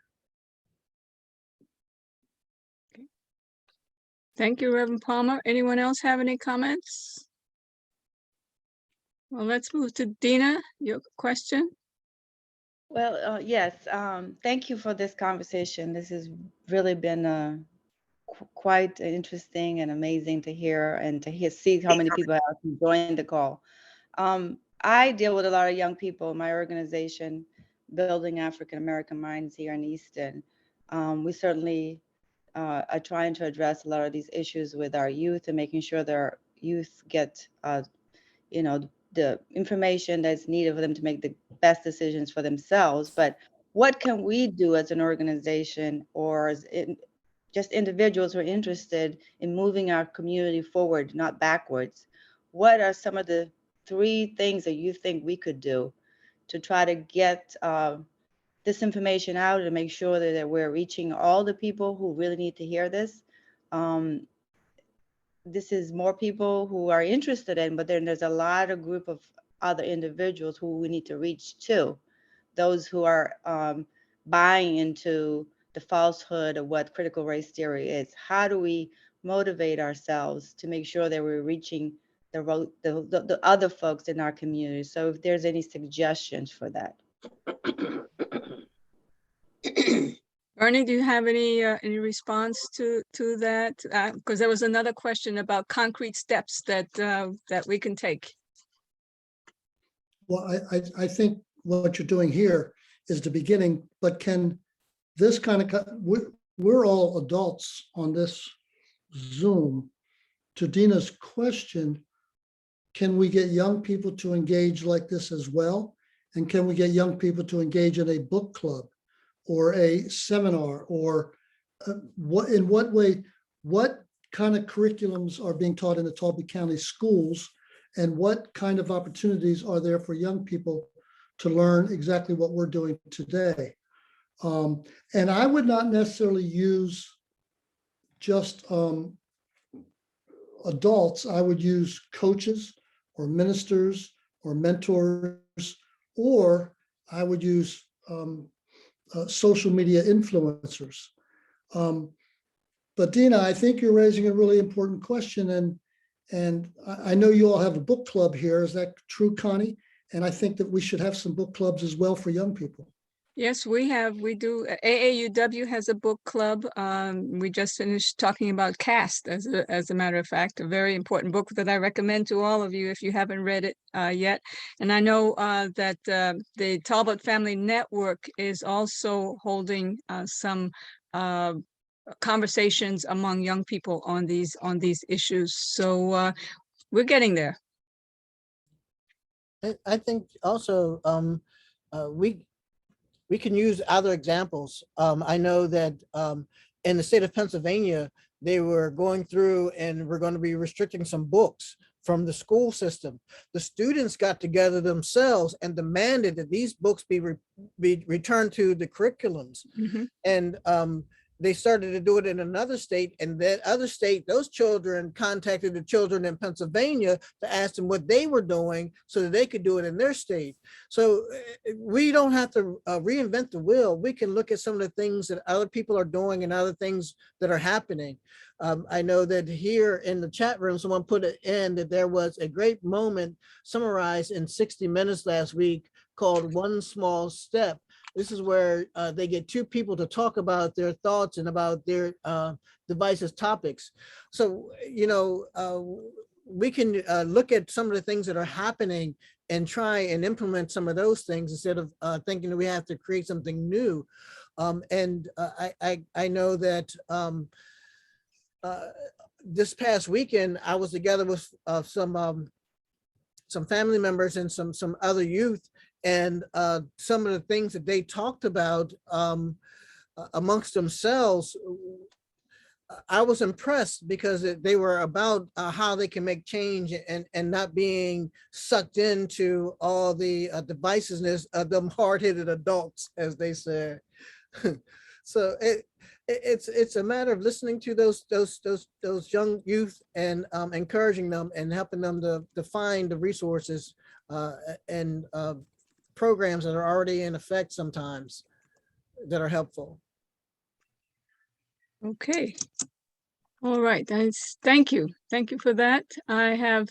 Thank you, Reverend Palmer. Anyone else have any comments? Well, let's move to Dina, your question. Well, yes, thank you for this conversation. This has really been quite interesting and amazing to hear and to see how many people have joined the call. I deal with a lot of young people in my organization, Building African American Minds here in Easton. We certainly are trying to address a lot of these issues with our youth and making sure their youth get, the information that's needed for them to make the best decisions for themselves. But what can we do as an organization or as just individuals who are interested in moving our community forward, not backwards? What are some of the 3 things that you think we could do to try to get this information out and make sure that we're reaching all the people who really need to hear this? This is more people who are interested in, but then there's a lot of group of other individuals who we need to reach too. Those who are buying into the falsehood of what critical race theory is. How do we motivate ourselves to make sure that we're reaching the other folks in our community? So if there's any suggestions for that. Bernie, do you have any response to that? Because there was another question about concrete steps that that we can take. Well, I think what you're doing here is the beginning, but can this kind of, we're all adults on this Zoom. To Dina's question, can we get young people to engage like this as well? And can we get young people to engage in a book club or a seminar, or in what way, what kind of curriculums are being taught in the Talbot County schools, and what kind of opportunities are there for young people to learn exactly what we're doing today? And I would not necessarily use just adults. I would use coaches or ministers or mentors, or I would use social media influencers. But Dina, I think you're raising a really important question, and I know you all have a book club here. Is that true, Connie? And I think that we should have some book clubs as well for young people. Yes, we do. AAUW has a book club. We just finished talking about Caste, as a matter of fact, a very important book that I recommend to all of you if you haven't read it yet. And I know that the Talbot Family Network is also holding some conversations among young people on these issues. So we're getting there. I think also we can use other examples. I know that in the state of Pennsylvania, they were going through and we're going to be restricting some books from the school system. The students got together themselves and demanded that these books be returned to the curriculums. Mm-hmm. And they started to do it in another state, and that other state, those children contacted the children in Pennsylvania to ask them what they were doing so that they could do it in their state. So we don't have to reinvent the wheel. We can look at some of the things that other people are doing and other things that are happening. I know that here in the chat room, someone put it in that there was a great moment summarized in 60 Minutes last week called One Small Step. This is where they get 2 people to talk about their thoughts and about their devices topics. So, we can look at some of the things that are happening and try and implement some of those things instead of thinking that we have to create something new. I know that this past weekend, I was together with some family members and some other youth, And some of the things that they talked about amongst themselves, I was impressed because they were about how they can make change and not being sucked into all the divisiveness of them hard-headed adults, as they said. So it's a matter of listening to those young youth and encouraging them and helping them to find the resources and programs that are already in effect sometimes that are helpful. Okay. All right, thank you. Thank you for that. I have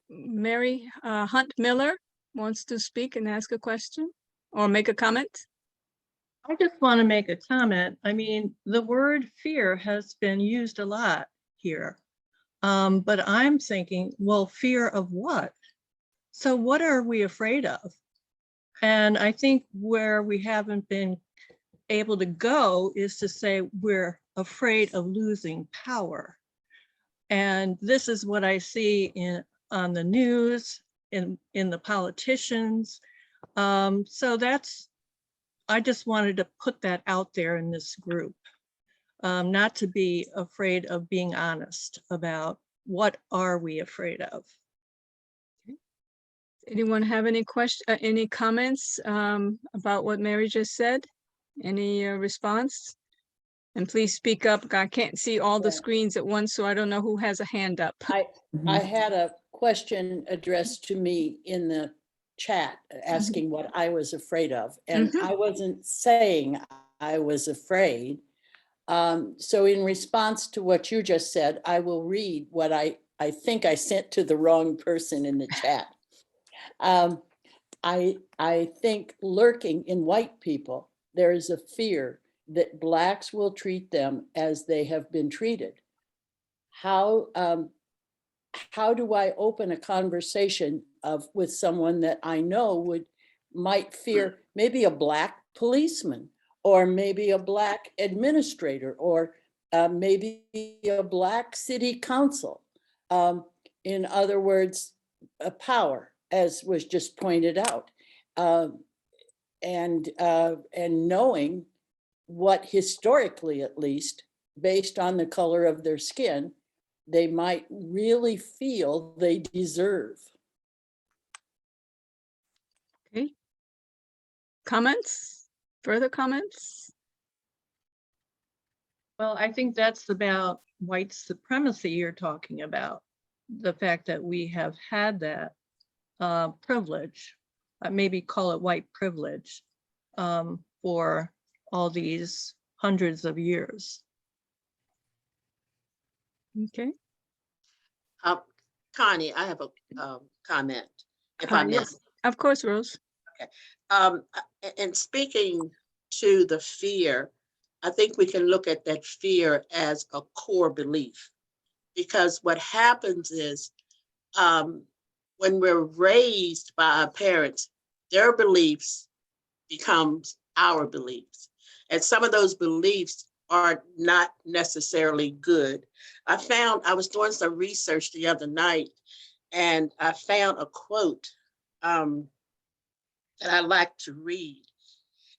Mary Hunt Miller wants to speak and ask a question or make a comment. I just want to make a comment. I mean, the word fear has been used a lot here, but I'm thinking, well, fear of what? So what are we afraid of? And I think where we haven't been able to go is to say we're afraid of losing power. And this is what I see on the news, in the politicians. So I just wanted to put that out there in this group, not to be afraid of being honest about what are we afraid of. Anyone have any any comments about what Mary just said? Any response? And please speak up. I can't see all the screens at once, so I don't know who has a hand up. I had a question addressed to me in the chat asking what I was afraid of, and I wasn't saying I was afraid. So in response to what you just said, I will read what I think I sent to the wrong person in the chat. I think lurking in white people, there is a fear that Blacks will treat them as they have been treated. How do I open a conversation with someone that I know might fear maybe a Black policeman, or maybe a Black administrator, or maybe a Black city council? In other words, a power, as was just pointed out, and knowing what historically, at least, based on the color of their skin, they might really feel they deserve. Okay. Comments? Further comments? Well, I think that's about white supremacy you're talking about. The fact that we have had that privilege, maybe call it white privilege, for all these hundreds of years. Okay. Connie, I have a comment, if I may. Yes, of course, Rose. Okay. And speaking to the fear, I think we can look at that fear as a core belief, because what happens is when we're raised by our parents, their beliefs becomes our beliefs. And some of those beliefs are not necessarily good. I was doing some research the other night, and I found a quote that I like to read.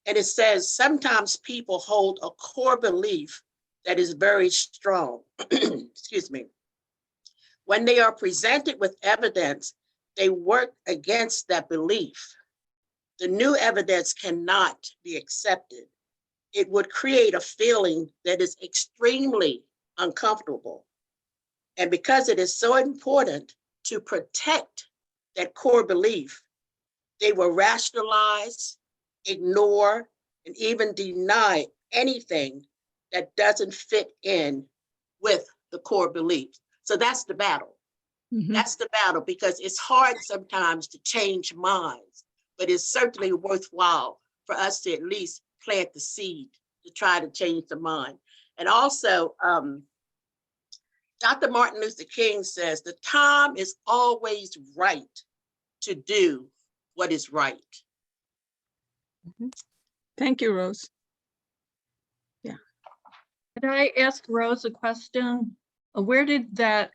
And it says, sometimes people hold a core belief that is very strong. Excuse me. When they are presented with evidence, they work against that belief. The new evidence cannot be accepted. It would create a feeling that is extremely uncomfortable. And because it is so important to protect that core belief, they will rationalize, ignore, and even deny anything that doesn't fit in with the core belief. So that's the battle. That's the battle, because it's hard sometimes to change minds, but it's certainly worthwhile for us to at least plant the seed to try to change the mind. And also, Dr. Martin Luther King says, the time is always right to do what is right. Thank you, Rose. Yeah. Could I ask Rose a question? Where did that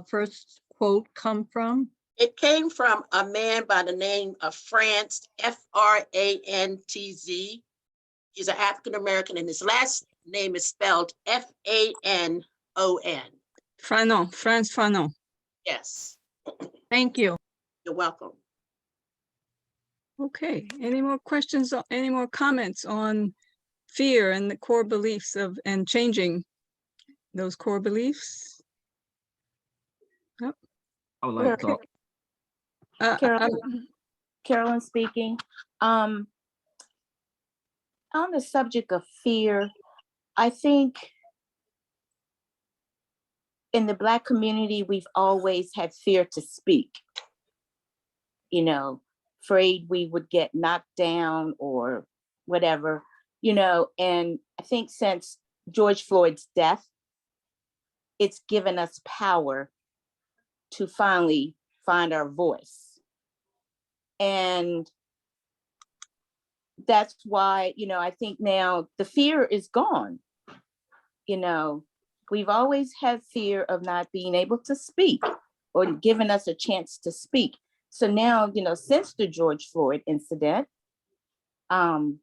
first quote come from? It came from a man by the name of Frantz, Frantz. He's an African-American and his last name is spelled Fanon. Fanon, Frantz Fanon. Yes, Thank you. you're welcome. Okay, any more questions, or any more comments on fear and the core beliefs of, and changing those core beliefs? Yep. I would like to talk. Carolyn speaking. On the subject of fear, I think in the Black community, we've always had fear to speak. You know, afraid we would get knocked down or whatever, you know, and I think since George Floyd's death, it's given us power to finally find our voice. And that's why, you know, I think now the fear is gone. You know, we've always had fear of not being able to speak or giving us a chance to speak. So now, you know, since the George Floyd incident, and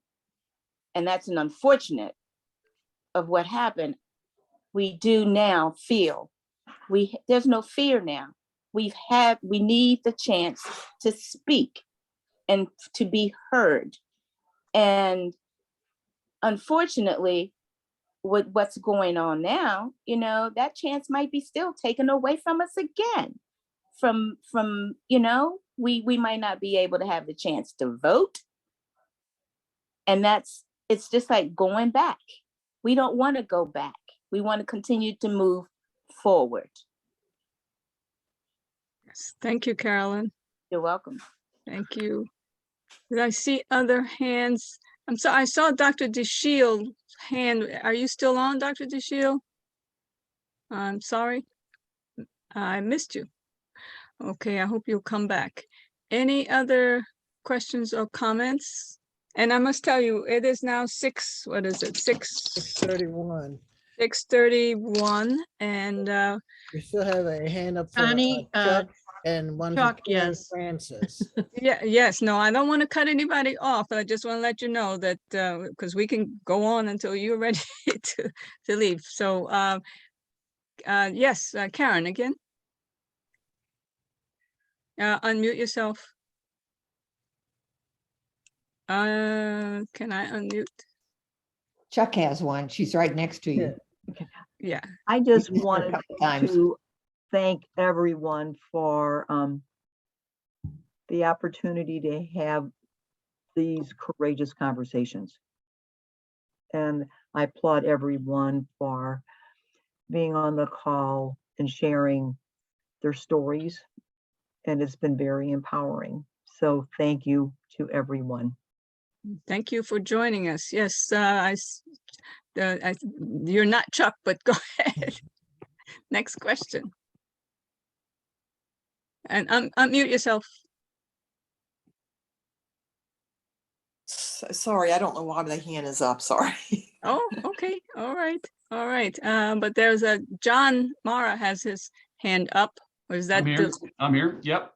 that's an unfortunate of what happened, we do now feel there's no fear now. We need the chance to speak and to be heard. And unfortunately, with what's going on now, you know, that chance might be still taken away from us again. From you know, we might not be able to have the chance to vote. And it's just like going back. We don't want to go back. We want to continue to move forward. Yes, thank you, Carolyn. You're welcome. Thank you. Did I see other hands? I'm sorry, I saw Dr. DeShield's hand. Are you still on, Dr. DeShield? I'm sorry, I missed you. Okay, I hope you'll come back. Any other questions or comments? And I must tell you, it is now 6:31. 6:31, and We still have a hand up for Connie, Chuck and one for Chuck, Karen yes. Francis. yes, no, I don't want to cut anybody off, but I just want to let you know that because we can go on until you're ready to leave. So yes, Karen again. Unmute yourself. Can I unmute? Chuck has one. She's right next to you. Yeah. I just Used her a wanted couple times. to thank everyone for the opportunity to have these courageous conversations. And I applaud everyone for being on the call and sharing their stories. And it's been very empowering. So thank you to everyone. Thank you for joining us. Yes, you're not Chuck, but go ahead. Next question. And unmute yourself. Sorry, I don't know why my hand is up. Sorry. Oh, okay. All right. All right. But there's John Mara has his hand up. Or is that I'm here. Yep.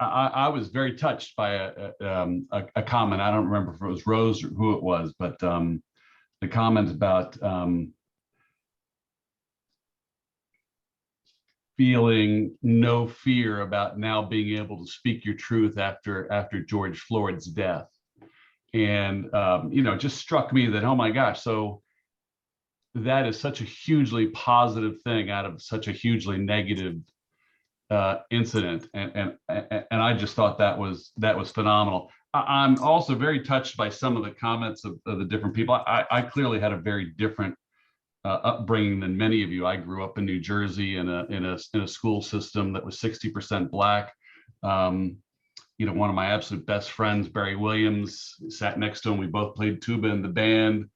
I was very touched by a comment. I don't remember if it was Rose or who it was, but the comment about feeling no fear about now being able to speak your truth after George Floyd's death. And, you know, it just struck me that, oh my gosh, so that is such a hugely positive thing out of such a hugely negative incident. And I just thought that was phenomenal. I'm also very touched by some of the comments of the different people. I clearly had a very different upbringing than many of you. I grew up in New Jersey in a school system that was 60% Black. You know, one of my absolute best friends, Barry Williams, sat next to him. We both played tuba in the band.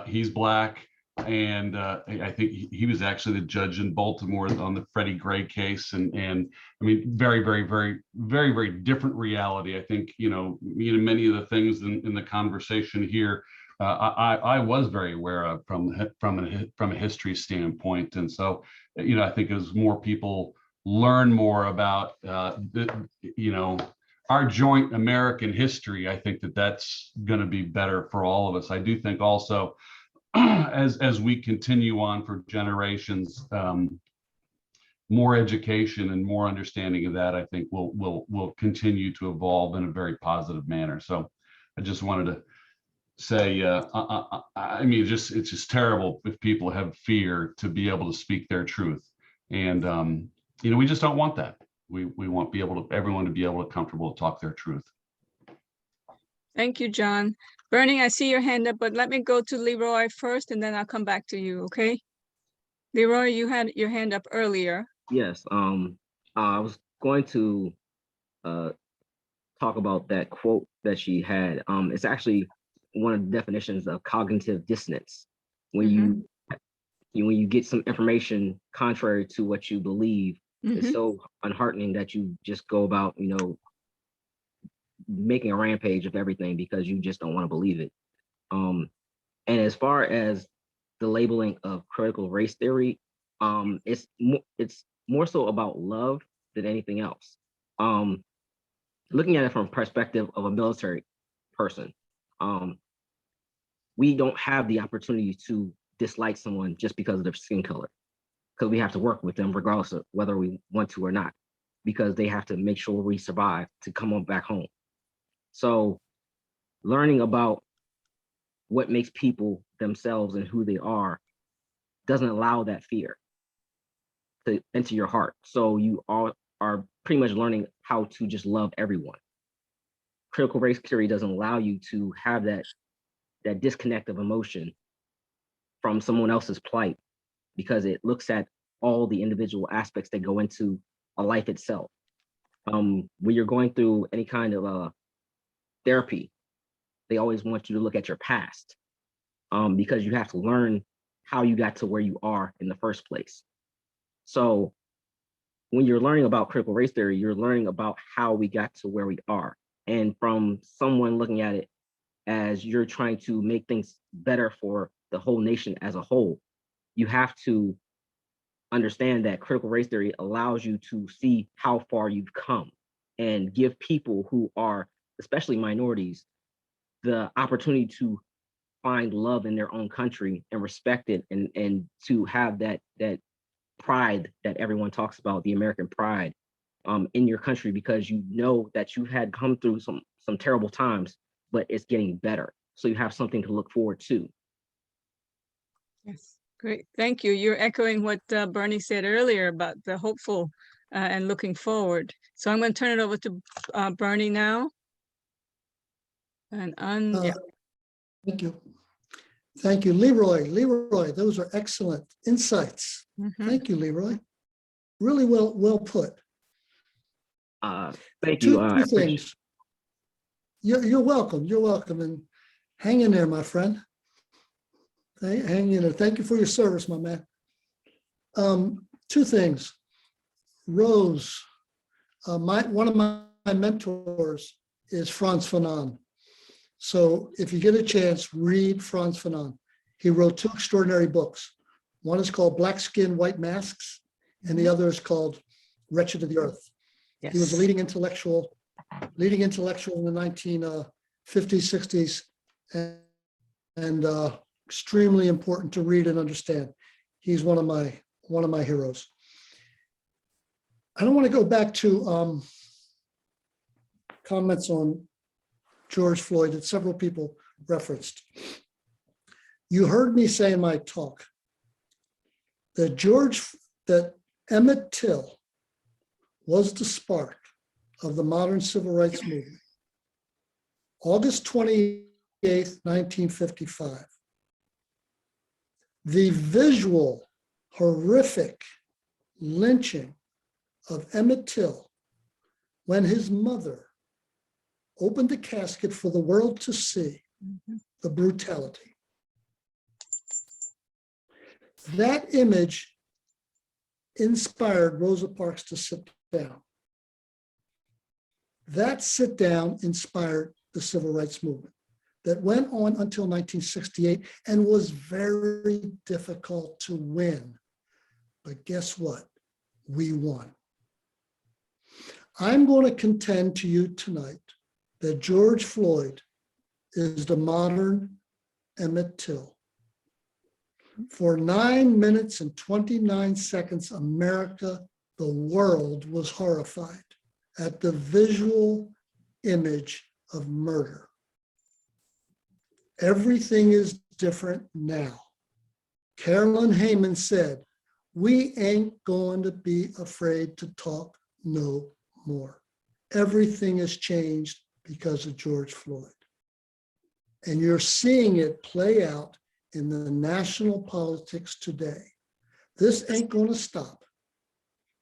He's Black. And I think he was actually the judge in Baltimore on the Freddie Gray case. And I mean, very, very, very, very, very different reality. I think, you know, many of the things in the conversation here, I was very aware of from a history standpoint. And so, you know, I think as more people learn more about, our joint American history. I think that that's going to be better for all of us. I do think also, as we continue on for generations, more education and more understanding of that, I think will continue to evolve in a very positive manner. So I just wanted to say, I mean, it's just terrible if people have fear to be able to speak their truth. And, we just don't want that. We want everyone to be able to comfortable to talk their truth. Thank you, John. Bernie, I see your hand up, but let me go to Leroy first and then I'll come back to you, okay? Leroy, you had your hand up earlier. Yes, I was going to talk about that quote that she had. It's actually one of the definitions of cognitive dissonance. When you get some information contrary to what you believe, it's so unheartening that you just go about, making a rampage of everything because you just don't want to believe it. And as far as the labeling of critical race theory, it's more so about love than anything else. Looking at it from the perspective of a military person, we don't have the opportunity to dislike someone just because of their skin color, because we have to work with them regardless of whether we want to or not, because they have to make sure we survive to come on back home. So learning about what makes people themselves and who they are doesn't allow that fear to enter your heart. So you all are pretty much learning how to just love everyone. Critical race theory doesn't allow you to have that disconnect of emotion from someone else's plight, because it looks at all the individual aspects that go into a life itself. When you're going through any kind of therapy, they always want you to look at your past, because you have to learn how you got to where you are in the first place. So when you're learning about critical race theory, you're learning about how we got to where we are. And from someone looking at it as you're trying to make things better for the whole nation as a whole, you have to understand that critical race theory allows you to see how far you've come and give people who are, especially minorities, the opportunity to find love in their own country and respect it, and to have that pride that everyone talks about, the American pride, in your country, because you know that you had come through some terrible times, but it's getting better. So you have something to look forward to. Yes, great. Thank you. You're echoing what Bernie said earlier about the hopeful and looking forward. So I'm going to turn it over to Bernie now. And yeah. Thank you. Thank you, Leroy. Leroy, those are excellent insights. Thank you, Leroy. Really well put. Thank you. Two things. You're welcome. You're welcome. And hang in there, my friend. Hang in there. Thank you for your service, my man. Two things. Rose, one of my mentors is Frantz Fanon. So if you get a chance, read Frantz Fanon. He wrote two extraordinary books. One is called Black Skin, White Masks, and the other is called Wretched of the Earth. Yes. He was a leading intellectual in the 1950s, 60s, and extremely important to read and understand. He's one of my heroes. I don't want to go back to comments on George Floyd that several people referenced. You heard me say in my talk that Emmett Till was the spark of the modern civil rights movement. August 28th, 1955. The visual, horrific lynching of Emmett Till when his mother opened the casket for the world to see the brutality. That image inspired Rosa Parks to sit down. That sit down inspired the civil rights movement that went on until 1968 and was very difficult to win. But guess what? We won. I'm going to contend to you tonight that George Floyd is the modern Emmett Till. For 9 minutes and 29 seconds, America, the world was horrified at the visual image of murder. Everything is different now. Carolyn Hayman said, "We ain't going to be afraid to talk no more." Everything has changed because of George Floyd. And you're seeing it play out in the national politics today. This ain't going to stop.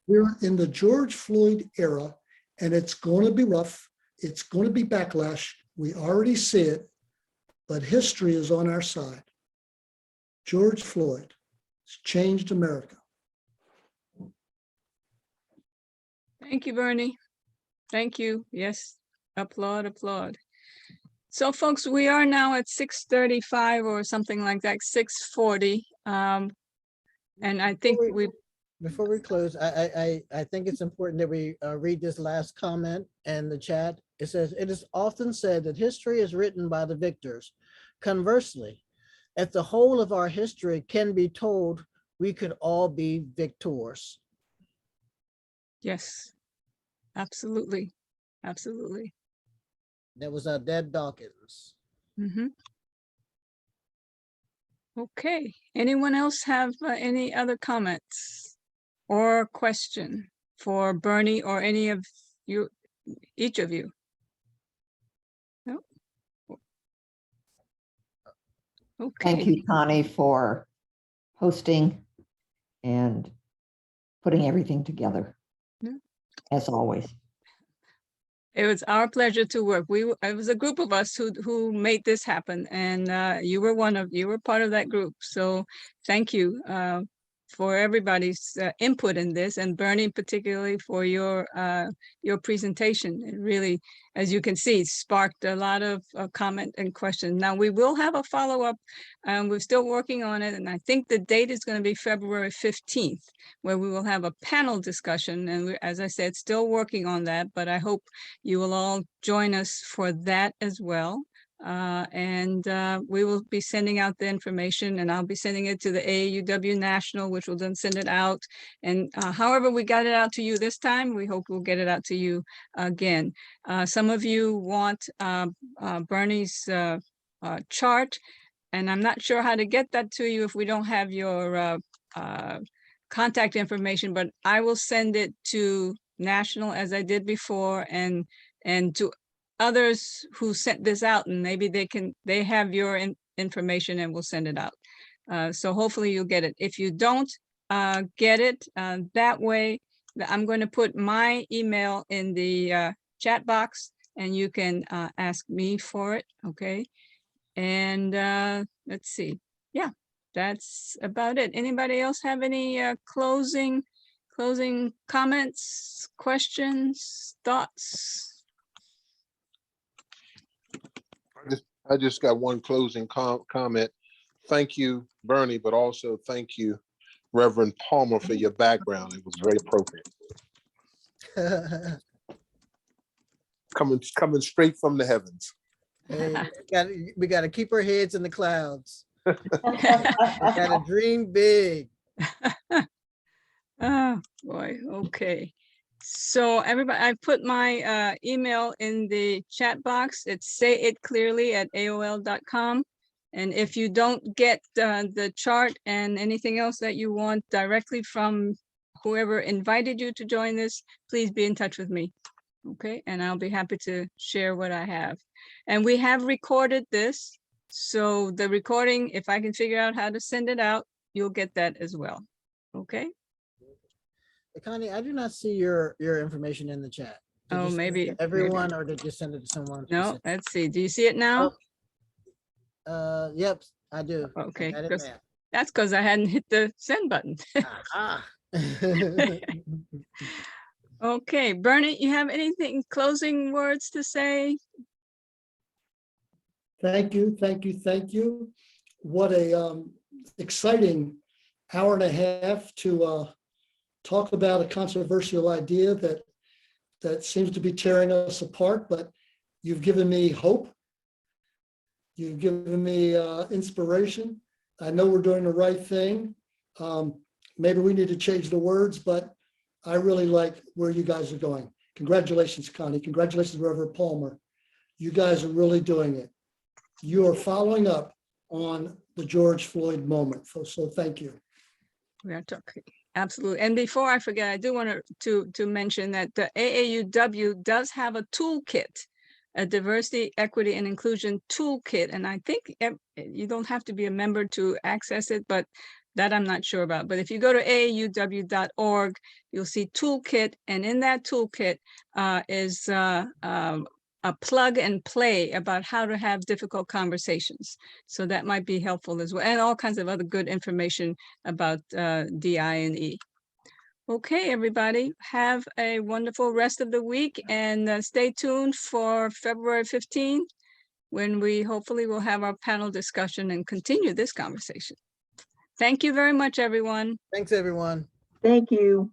We're in the George Floyd era, and it's going to be rough. It's going to be backlash. We already see it, but history is on our side. George Floyd has changed America. Thank you, Bernie. Thank you. Yes, applaud, applaud. So folks, we are now at 6:35 or something like that, 6:40. And I think Before we close, I think it's important that we read this last comment in the chat. It says, "It is often said that history is written by the victors. Conversely, if the whole of our history can be told, we could all be victors." Yes, absolutely. Absolutely. That was Deb Dawkins. Mhm. Okay, anyone else have any other comments or question for Bernie or any of you, each of you? No? Thank Okay, you, Connie, for hosting and putting everything together, Yeah. as always. it was our pleasure to work. It was a group of us who made this happen, and you were part of that group. So thank you for everybody's input in this, and Bernie particularly for your presentation. It really, as you can see, sparked a lot of comment and questions. Now we will have a follow-up. We're still working on it, and I think the date is going to be February 15th, where we will have a panel discussion. And we, as I said, still working on that, but I hope you will all join us for that as well. We will be sending out the information, and I'll be sending it to the AAUW National, which will then send it out. And however we got it out to you this time, we hope we'll get it out to you again. Some of you want Bernie's chart, and I'm not sure how to get that to you if we don't have your contact information, but I will send it to National as I did before, and to others who sent this out, and maybe they have your information and will send it out. So hopefully you'll get it. If you don't get it that way, I'm going to put my email in the chat box, and you can ask me for it. Okay. And let's see. Yeah, that's about it. Anybody else have any closing comments, questions, thoughts? I just got one closing comment. Thank you, Bernie, but also thank you, Reverend Palmer, for your background. It was very appropriate. Coming straight from the heavens. Hey, we got to keep our heads in the clouds. We got to dream big. Oh boy, okay. So everybody, I put my email in the chat box. It's sayitclearly@aol.com. And if you don't get the chart and anything else that you want directly from whoever invited you to join this, please be in touch with me. Okay, and I'll be happy to share what I have. And we have recorded this. So the recording, if I can figure out how to send it out, you'll get that as well. Okay. Connie, I do not see your information in the chat. Did you send it Maybe to everyone, or did you send it to someone? No, specific? let's see. Do you see it now? Yep, I do. Okay, Got it 'cause now. that's because I hadn't hit the send button. Okay, Bernie, you have anything, closing words to say? Thank you, thank you, thank you. What a exciting hour and a half to talk about a controversial idea that that seems to be tearing us apart, but you've given me hope. You've given me inspiration. I know we're doing the right thing. Maybe we need to change the words, but I really like where you guys are going. Congratulations, Connie. Congratulations, Reverend Palmer. You guys are really doing it. You are following up on the George Floyd moment. So thank you. We are talking, absolutely. And before I forget, I do want to mention that the AAUW does have a toolkit, a diversity, equity, and inclusion toolkit. And I think you don't have to be a member to access it, but that I'm not sure about. But if you go to aauw.org, you'll see toolkit. And in that toolkit is a plug and play about how to have difficult conversations. So that might be helpful as well. And all kinds of other good information about DI&E. Okay, everybody, have a wonderful rest of the week and stay tuned for February 15th, when we hopefully will have our panel discussion and continue this conversation. Thank you very much, everyone. Thanks, everyone. Thank you.